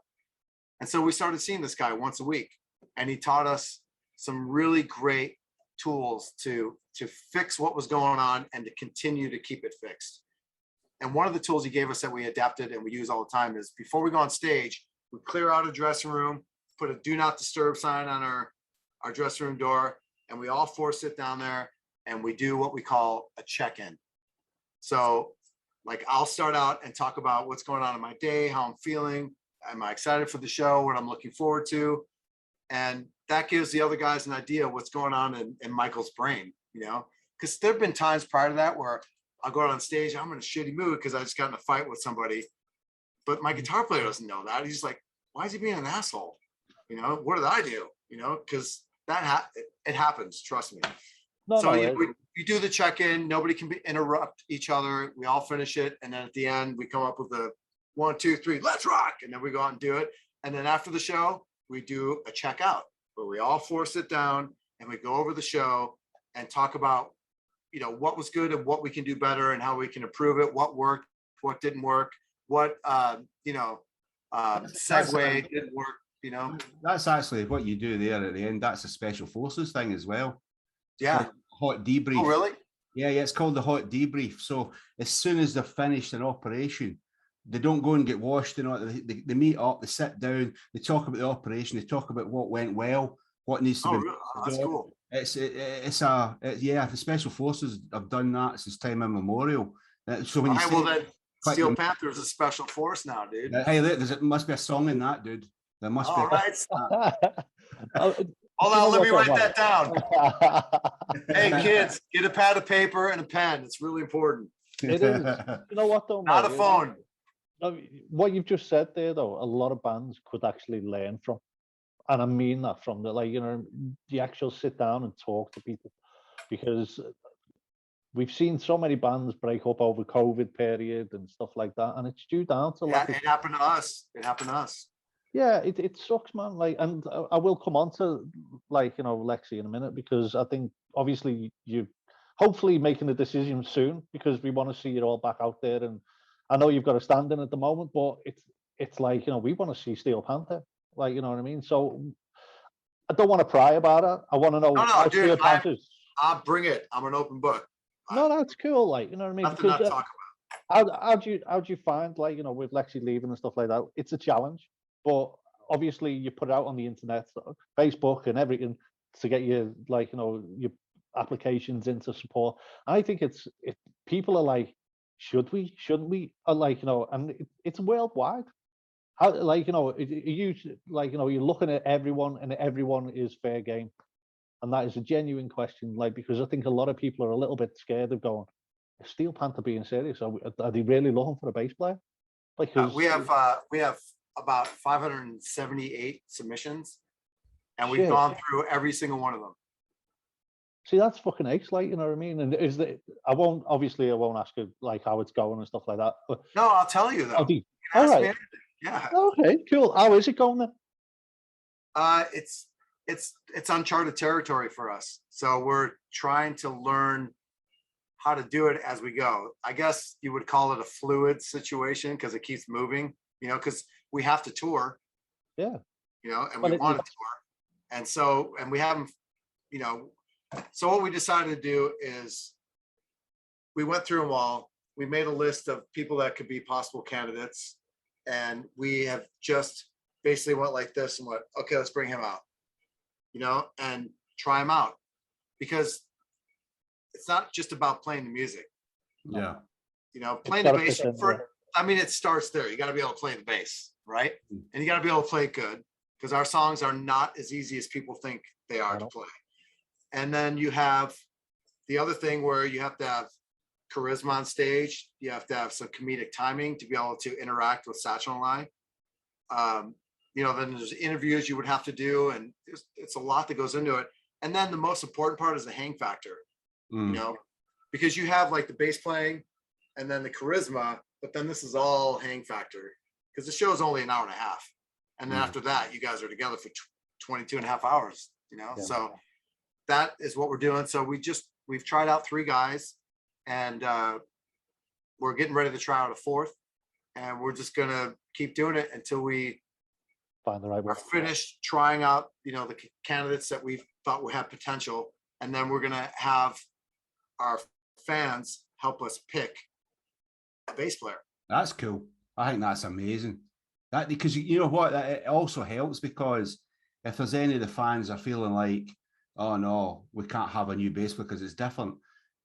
And so we started seeing this guy once a week, and he taught us some really great tools to fix what was going on and to continue to keep it fixed. And one of the tools he gave us that we adapted and we use all the time is before we go on stage, we clear out a dressing room, put a do not disturb sign on our dressing room door, and we all four sit down there and we do what we call a check-in. So like I'll start out and talk about what's going on in my day, how I'm feeling, am I excited for the show, what I'm looking forward to. And that gives the other guys an idea of what's going on in Michael's brain, you know, because there've been times prior to that where I'll go out on stage, I'm in a shitty mood because I just got in a fight with somebody, but my guitar player doesn't know that. He's like, why is he being an asshole? You know, what did I do? You know, because it happens, trust me. You do the check-in, nobody can interrupt each other. We all finish it. And then at the end, we come up with a 1, 2, 3, let's rock. And then we go out and do it. And then after the show, we do a checkout where we all four sit down and we go over the show and talk about, you know, what was good and what we can do better and how we can improve it, what worked, what didn't work, what, segue didn't work, you know. That's actually what you do there at the end. That's a special forces thing as well. Yeah. Hot debrief. Oh, really? Yeah, it's called the hot debrief. So as soon as they're finished an operation, they don't go and get washed, you know, they meet up, they sit down, they talk about the operation, they talk about what went well, what needs to be. Really? Oh, that's cool. The special forces have done that since time immemorial. So when Steel Panther is a special force now, dude. Hey, there must be a song in that, dude. There must be. All right. Hold on, let me write that down. Hey, kids, get a pad of paper and a pen. It's really important. It is. You know what, though? Not a phone. What you've just said there, though, a lot of bands could actually learn from. And I mean that from the actual sit down and talk to people, because we've seen so many bands break up over COVID period and stuff like that. And it's due down to it happened to us. It happened to us. Yeah, it sucks, man. And I will come on to Lexi in a minute, because I think obviously you hopefully making a decision soon, because we want to see you all back out there. And I know you've got a stand in at the moment, but it's like, we want to see Steel Panther, you know what I mean? So I don't want to pry about it. I want to know. No, dude, I'll bring it. I'm an open book. No, that's cool. You know what I mean? Nothing not to talk about. How do you find, with Lexi leaving and stuff like that? It's a challenge. But obviously, you put it out on the internet, Facebook, and everything to get your your applications into support. I think people are like, should we? Shouldn't we? And it's worldwide. How you're looking at everyone, and everyone is fair game, and that is a genuine question. Because I think a lot of people are a little bit scared of going, is Steel Panther being serious? Are they really looking for a bass player? We have about 578 submissions, and we've gone through every single one of them. See, that's fucking ace, you know what I mean? And I won't ask you how it's going and stuff like that. No, I'll tell you though. All right. Yeah. Okay, cool. How is it going then? It's uncharted territory for us. So we're trying to learn how to do it as we go. I guess you would call it a fluid situation, because it keeps moving, because we have to tour. Yeah. And we want to tour. And we haven't, so what we decided to do is we went through them all. We made a list of people that could be possible candidates. And we have just basically went like this and went, okay, let's bring him out, and try him out, because it's not just about playing the music. Yeah. Playing the bass it starts there. You got to be able to play the bass, right? And you got to be able to play good, because our songs are not as easy as people think they are to play. And then you have the other thing where you have to have charisma on stage. You have to have some comedic timing to be able to interact with Satchel and I. Then there's interviews you would have to do, and it's a lot that goes into it. And then the most important part is the hang factor, because you have the bass playing and then the charisma, but then this is all hang factor, because the show is only an hour and a half. And then after that, you guys are together for 22 and a half hours, So that is what we're doing. So we've tried out 3 guys, and we're getting ready to try out a fourth, and we're just gonna keep doing it until we Find the right are one. finished trying out, you know, the candidates that we thought would have potential, and then we're gonna have our fans help us pick a bass player. That's cool. I think that's amazing. That because you know what, it also helps because if there's any of the fans are feeling like, oh no, we can't have a new bass because it's different,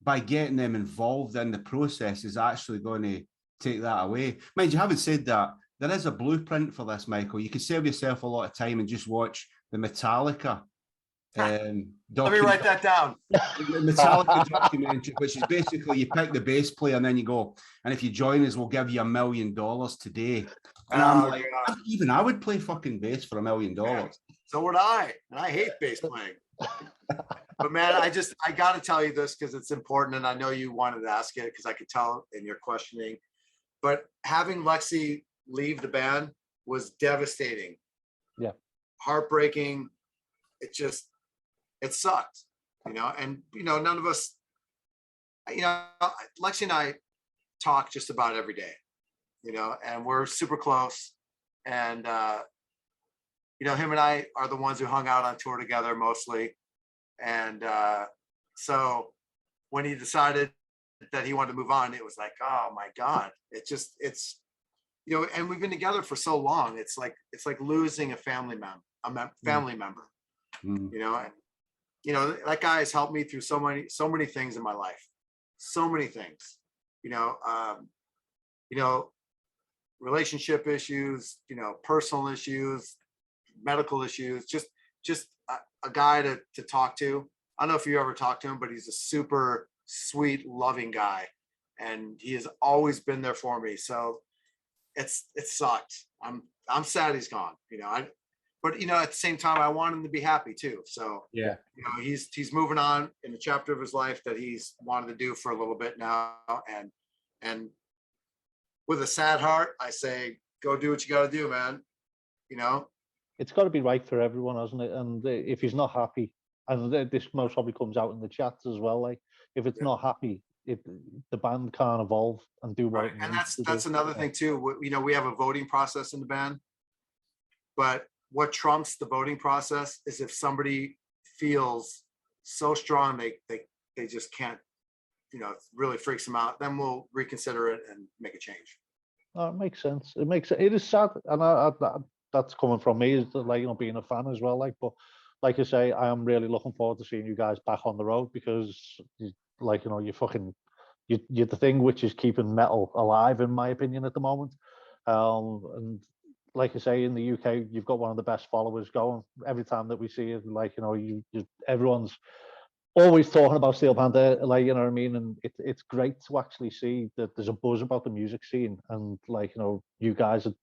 by getting them involved in the process is actually going to take that away. Mind you, having said that, there is a blueprint for this, Michael. You can save yourself a lot of time and just watch the Metallica Let me write that down. the Metallica documentary, which is basically you pick the bass player and then you go, and if you join us, we'll give you $1 million today. And I'm like, even I would play fucking bass for $1 million. So would I, and I hate bass playing. But man, I got to tell you this because it's important, and I know you wanted to ask it because I could tell in your questioning. But having Lexi leave the band was devastating. Yeah, heartbreaking. It sucked, you know. And you know, none of us, you know, Lexi and I talk just about every day, you know, and we're super close. And you know, him and I are the ones who hung out on tour together mostly. And so when he decided that he wanted to move on, it was like, oh my God, it's, you know, and we've been together for so long. It's like losing a family member, you know, and, you know, that guy has helped me through so many things in my life, so many things, you know, relationship issues, you know, personal issues, medical issues, just a guy to talk to. I don't know if you ever talked to him, but he's a super sweet, loving guy, and he has always been there for me. So it sucked. I'm sad he's gone, you know. But you know, at the same time, I want him to be happy too. So yeah, you know, he's moving on in a chapter of his life that he's wanted to do for a little bit now, and with a sad heart, I say, go do what you got to do, man. You know, it's got to be right for everyone, hasn't it? And if he's not happy, and this most probably comes out in the chats as well, like if it's not happy, the band can't evolve and do what it and needs to that's do. another thing too. You know, we have a voting process in the band, but what trumps the voting process is if somebody feels so strong they just can't, you know, it really freaks them out, then we'll reconsider it and make a change. Oh, it makes sense. It is sad, and that's coming from me, is that, like, you know, being a fan as well. Like, but like I say, I am really looking forward to seeing you guys back on the road because, like, you know, you're the thing which is keeping metal alive, in my opinion, at the moment. And like I say, in the UK, you've got one of the best followers going. Every time that we see it, like, you know, everyone's always talking about Steel Panther, like, you know what I mean? And it's great to actually see that there's a buzz about the music scene, and like, you know, you guys are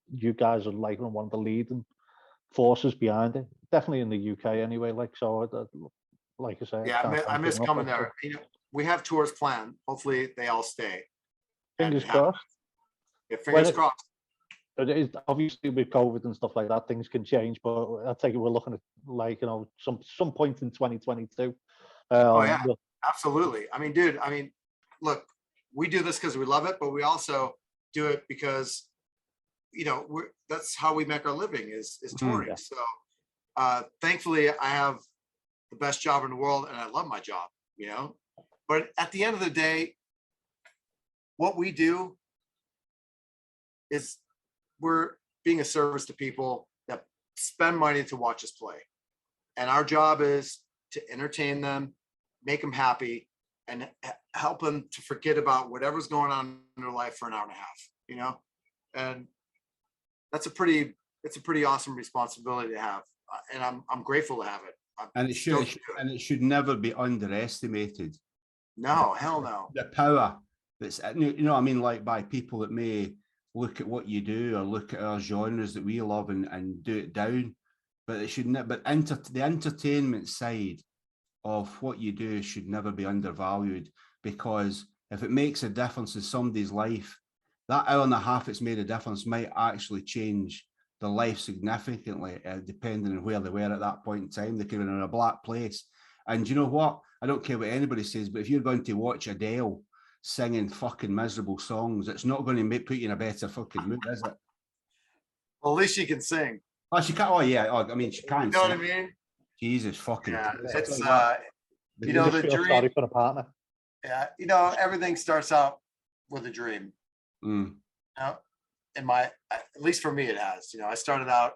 like one of the leading forces behind it, definitely in the UK anyway. Like, so like I say, Yeah, I miss coming there. You know, we have tours planned. Hopefully they all stay. Fingers crossed. Yeah, fingers crossed. It is obviously with COVID and stuff like that, things can change, but I take it we're looking at, like, you know, some point in 2022. Oh yeah, absolutely. I mean, dude, look, we do this because we love it, but we also do it because, you know, that's how we make our living is touring. Yeah. So thankfully I have the best job in the world and I love my job, you know, but at the end of the day, what we do is we're being a service to people that spend money to watch us play. And our job is to entertain them, make them happy, and help them to forget about whatever's going on in their life for an hour and a half, you know? And it's a pretty awesome responsibility to have. And I'm grateful to have it. And it should never be underestimated. No, hell no. The power that's, you know, I mean, like by people that may look at what you do or look at our genres that we love and do it down, but it should not. But the entertainment side of what you do should never be undervalued, because if it makes a difference in somebody's life, that hour and a half it's made a difference might actually change their life significantly, depending on where they were at that point in time. They could have been in a black place. And you know what? I don't care what anybody says, but if you're going to watch Adele singing fucking miserable songs. It's not going to put you in a better fucking mood, is it? Well, at least she can sing. Oh, she can't. Oh, yeah. Oh, I mean, she You can't. know what I Sing. mean? Jesus fucking. Yeah, Christ. it's You know, just the feel dream. sorry for the partner. Yeah, you know, everything starts out with a dream. Mm. You know, at least for me, it has. You know, I started out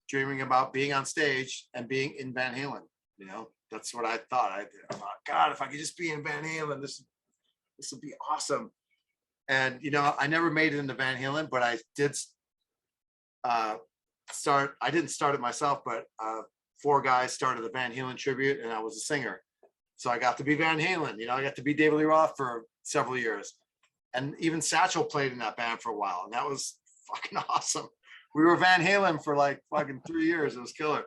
dreaming about being on stage and being in Van Halen. You know, that's what I thought. I thought, God, if I could just be in Van Halen, this would be awesome. And you know, I never made it into Van Halen, but I did start. I didn't start it myself, but 4 guys started the Van Halen tribute, and I was a singer. So I got to be Van Halen. You know, I got to be David Lee Roth for several years, and even Satchel played in that band for a while, and that was fucking awesome. We were Van Halen for like fucking 3 years. It was killer,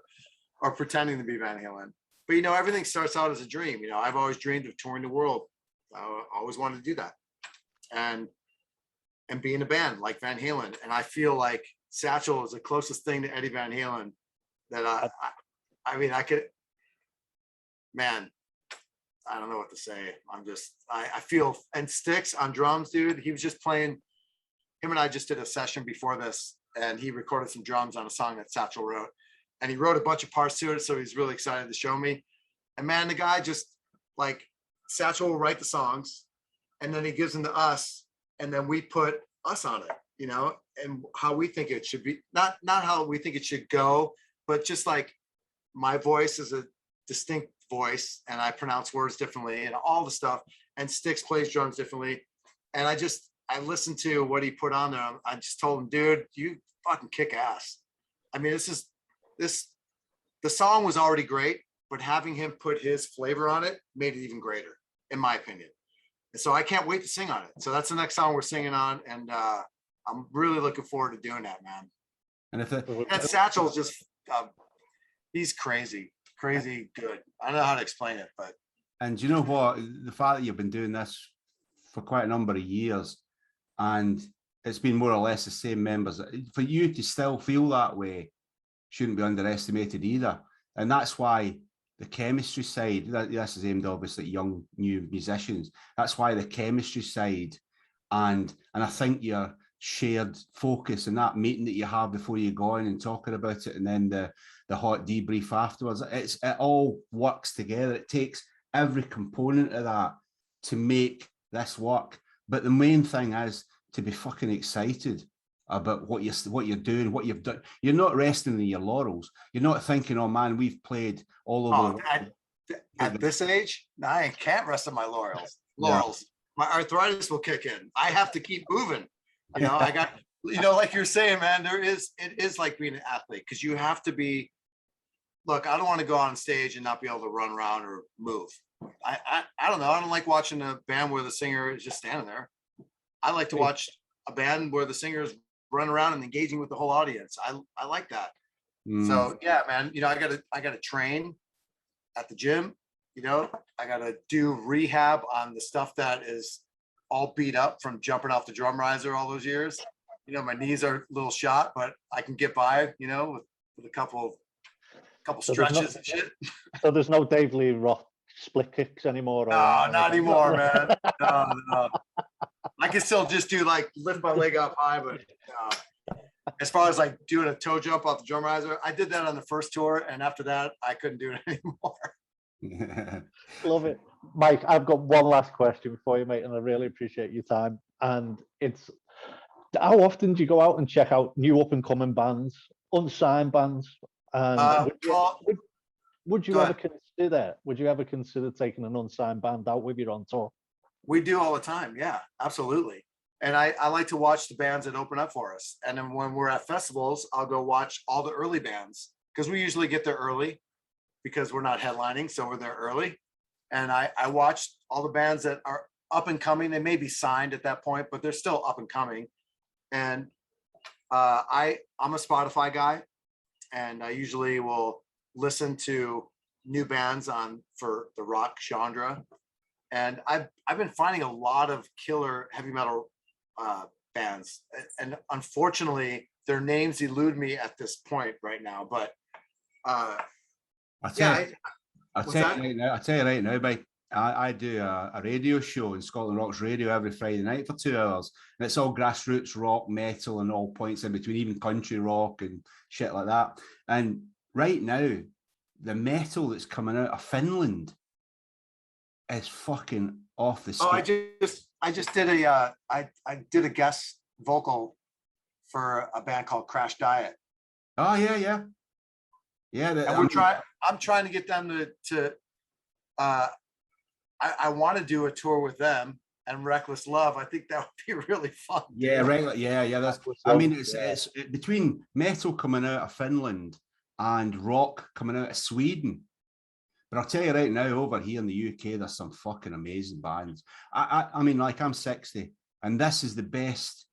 or pretending to be Van Halen. But you know, everything starts out as a dream. You know, I've always dreamed of touring the world. I always wanted to do that, and be in a band like Van Halen. And I feel like Satchel is the closest thing to Eddie Van Halen that I mean, I could, man, I don't know what to say. I feel, and Styx on drums, dude, he was just playing, him and I just did a session before this, and he recorded some drums on a song that Satchel wrote, and he wrote a bunch of parts to it. So he's really excited to show me. And man, the guy just like, Satchel will write the songs, and then he gives them to us, and then we put us on it, you know, and how we think it should be, not how we think it should go, but just like my voice is a distinct voice, and I pronounce words differently and all the stuff, and Styx plays drums differently. And I listened to what he put on there. I just told him, dude, you fucking kick ass. I mean, the song was already great, but having him put his flavor on it made it even greater, in my opinion. And so I can't wait to sing on it. So that's the next song we're singing on, and I'm really looking forward to doing that, man. And if And Satchel's just, he's crazy good. I don't know how to explain it, but. And you know what? The fact that you've been doing this for quite a number of years, and it's been more or less the same members, for you to still feel that way shouldn't be underestimated either. And that's why the chemistry side, this is aimed obviously at young new musicians, that's why the chemistry side, and I think your shared focus and that meeting that you have before you go in and talking about it, and then the hot debrief afterwards, it all works together. It takes every component of that to make this work. But the main thing is to be fucking excited about what you're doing, what you've done. You're not resting in your laurels. You're not thinking, oh man, we've played all over. At this age, I can't rest on my laurels. Yeah. My arthritis will kick in. I have to keep moving. You know, I got, you know, like you're saying, man, it is like being an athlete, because you have to be, look, I don't want to go on stage and not be able to run around or move. I don't know. I don't like watching a band where the singer is just standing there. I like to watch a band where the singer is running around and engaging with the whole audience. I like that. So yeah, man, you know, I gotta train at the gym. You know, I gotta do rehab on the stuff that is all beat up from jumping off the drum riser all those years. You know, my knees are a little shot, but I can get by, you know, with a couple stretches and shit. So there's no Dave Lee Roth split kicks anymore? No, not anymore, man. No. I can still just do like lift my leg up high, but as far as like doing a toe jump off the drum riser, I did that on the first tour, and after that, I couldn't do it anymore. Love it. Mike, I've got one last question for you, mate, and I really appreciate your time. And it's, how often do you go out and check out new up-and-coming bands, unsigned bands? And would you ever consider taking an unsigned band out with you on tour? We do all the time. Yeah, absolutely. And I like to watch the bands that open up for us. And then when we're at festivals, I'll go watch all the early bands, because we usually get there early because we're not headlining. So we're there early. And I watched all the bands that are up and coming. They may be signed at that point, but they're still up and coming. And I'm a Spotify guy, and I usually will listen to new bands for the rock genre. And I've been finding a lot of killer heavy metal bands, and unfortunately their names elude me at this point right now. But I'll tell you right now, mate, I do a radio show in Scotland Rocks Radio every Friday night for 2 hours, and it's all grassroots rock, metal, and all points in between, even country rock and shit like that. And right now, the metal that's coming out of Finland is fucking off the scale. Oh, I just did I did a guest vocal for a band called Crash Diet. Oh yeah. And I'm trying to get them to I want to do a tour with them and Reckless Love. I think that would be really fun. Yeah, right. Yeah. That's. I mean, it's between metal coming out of Finland and rock coming out of Sweden. But I'll tell you right now, over here in the UK, there's some fucking amazing bands. I mean, like, I'm 60, and this is the best.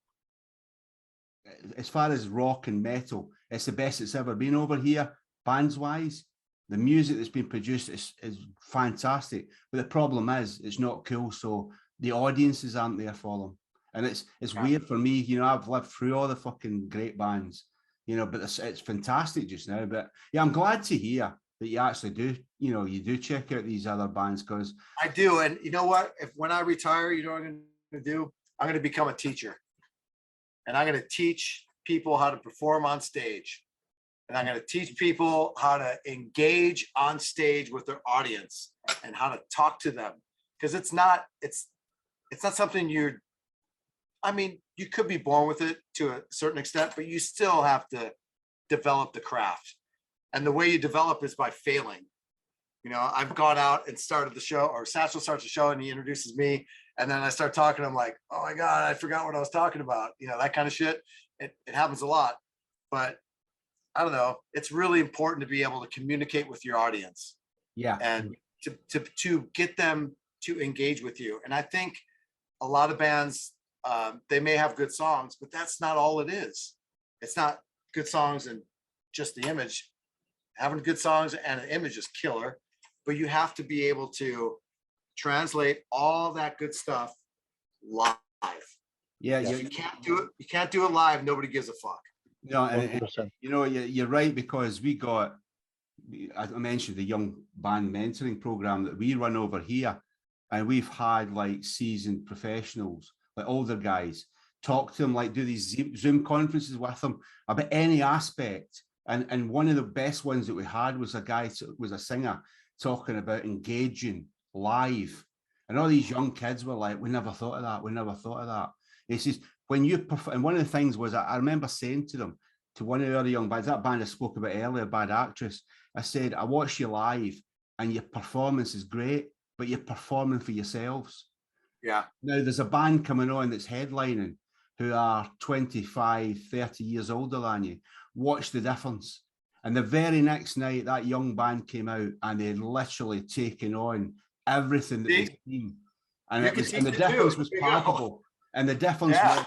As far as rock and metal, it's the best it's ever been over here, bands-wise. The music that's been produced is fantastic, but the problem is it's not cool, so the audiences aren't there for them. And it's weird for me, you know, I've lived through all the fucking great bands, you know, but it's fantastic just now. But yeah, I'm glad to hear that you actually do, you know, you do check out these other bands, because I do. And you know what? When I retire, you know what I'm going to do? I'm going to become a teacher. And I'm going to teach people how to perform on stage. And I'm going to teach people how to engage on stage with their audience and how to talk to them. Because it's not something I mean, you could be born with it to a certain extent, but you still have to develop the craft. And the way you develop is by failing. You know, I've gone out and started the show, or Satchel starts the show and he introduces me. And then I start talking, I'm like, oh my God, I forgot what I was talking about. You know, that kind of shit. It happens a lot. But I don't know. It's really important to be able to communicate with your audience. Yeah. And to get them to engage with you. And I think a lot of bands, they may have good songs, but that's not all it is. It's not good songs and just the image. Having good songs and an image is killer, but you have to be able to translate all that good stuff live. Yeah, you can't do it. You can't do it live. Nobody gives a fuck. No, and you know, you're right, because I mentioned the young band mentoring program that we run over here, and we've had like seasoned professionals, like older guys, talk to them, like do these Zoom conferences with them about any aspect. And one of the best ones that we had was a singer talking about engaging live. And all these young kids were like, we never thought of that. We never thought of that. It's just when you perform, and one of the things was, I remember saying to them, to one of the other young bands, that band I spoke about earlier, Bad Actress, I said, I watched you live and your performance is great, but you're performing for yourselves. Yeah. Now there's a band coming on that's headlining who are 25, 30 years older than you. Watch the difference. And the very next night, that young band came out and they'd literally taken on everything that they'd seen. And the difference was palpable. And the difference was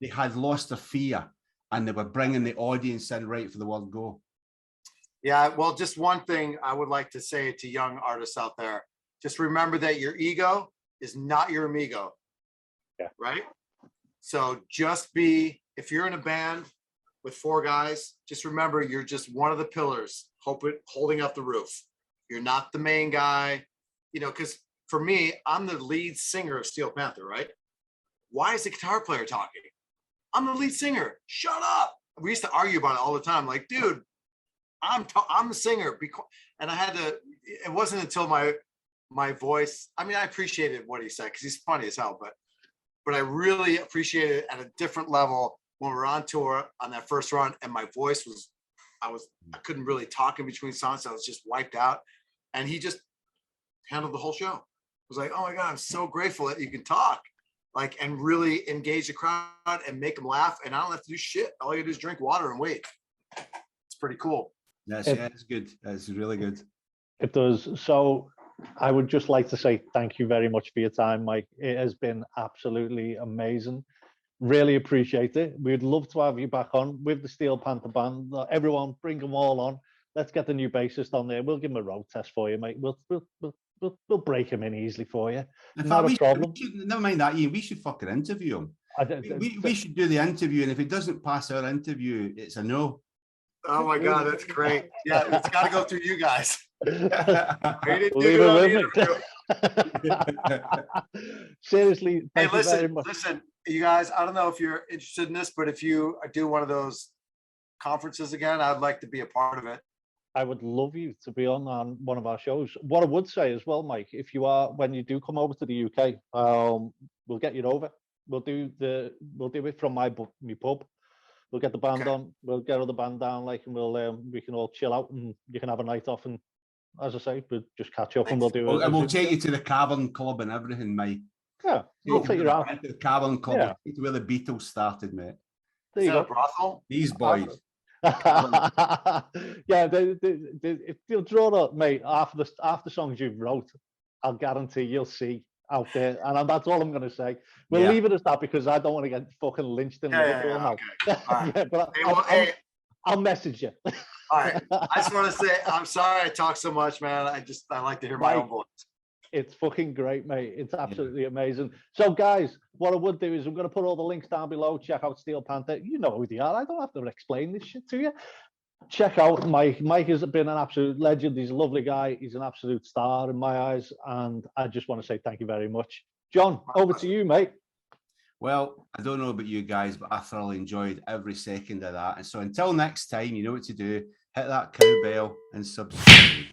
they had lost their fear and they were bringing the audience in right for the word go. Yeah, well, just one thing I would like to say to young artists out there. Just remember that your ego is not your amigo. Yeah. Right? So if you're in a band with 4 guys, just remember you're just one of the pillars holding up the roof. You're not the main guy, you know, because for me, I'm the lead singer of Steel Panther, right? Why is the guitar player talking? I'm the lead singer. Shut up. We used to argue about it all the time. Like, dude, I'm the singer. And I had to, it wasn't until my voice, I mean, I appreciated what he said because he's funny as hell, but I really appreciated it at a different level when we were on tour on that first run, and my voice was, I couldn't really talk in between songs. I was just wiped out, and he just handled the whole show. I was like, oh my God, I'm so grateful that you can talk, like, and really engage the crowd and make them laugh. And I don't have to do shit. All I gotta do is drink water and wait. It's pretty cool. It's good. It's really good. It does. So I would just like to say thank you very much for your time, Mike. It has been absolutely amazing. Really appreciate it. We'd love to have you back on with the Steel Panther band. Everyone, bring them all on. Let's get the new bassist on there. We'll give him a road test for you, mate. We'll break him in easily for you. Not a problem. Never mind that, Ian. We should fucking interview him. We should do the interview, and if it doesn't pass our interview, it's a no. Oh my God, that's great. Yeah, it's got to go through you guys. Leave it with me. Seriously, Hey, thank you very listen, much. listen, you guys, I don't know if you're interested in this, but if you do one of those conferences again, I'd like to be a part of it. I would love you to be on one of our shows. What I would say as well, Mike, if you are, when you do come over to the UK, we'll get you over. We'll do it from my pub. We'll get the band Okay. on. We'll get all the band down, like, and we can all chill out, and you can have a night off. And as I say, we'll just catch up, and we'll do it. And we'll take you to the Cavern Club and everything, Mike. Yeah, we'll take you out. The Cavern Club, Yeah. it's where the Beatles started, mate. There Is you that a go. brothel? These boys. Yeah, if you'll draw up, mate, after songs you've wrote, I'll guarantee you'll see out there, and that's all I'm going to say. We'll leave it as that because I don't want to get fucking lynched in Liverpool now. Okay. All right. Yeah, but Hey, well, hey, I'll message you. all right. I just want to say, I'm sorry I talk so much, man. I like to hear my own voice. It's fucking great, mate. It's absolutely amazing. So, guys, what I would do is I'm going to put all the links down below. Check out Steel Panther. You know who they are. I don't have to explain this shit to you. Check out Mike. Mike has been an absolute legend. He's a lovely guy. He's an absolute star in my eyes. And I just want to say thank you very much. John, over to you, mate. Well, I don't know about you guys, but I thoroughly enjoyed every second of that. And so until next time, you know what to do. Hit that cowbell and subscribe.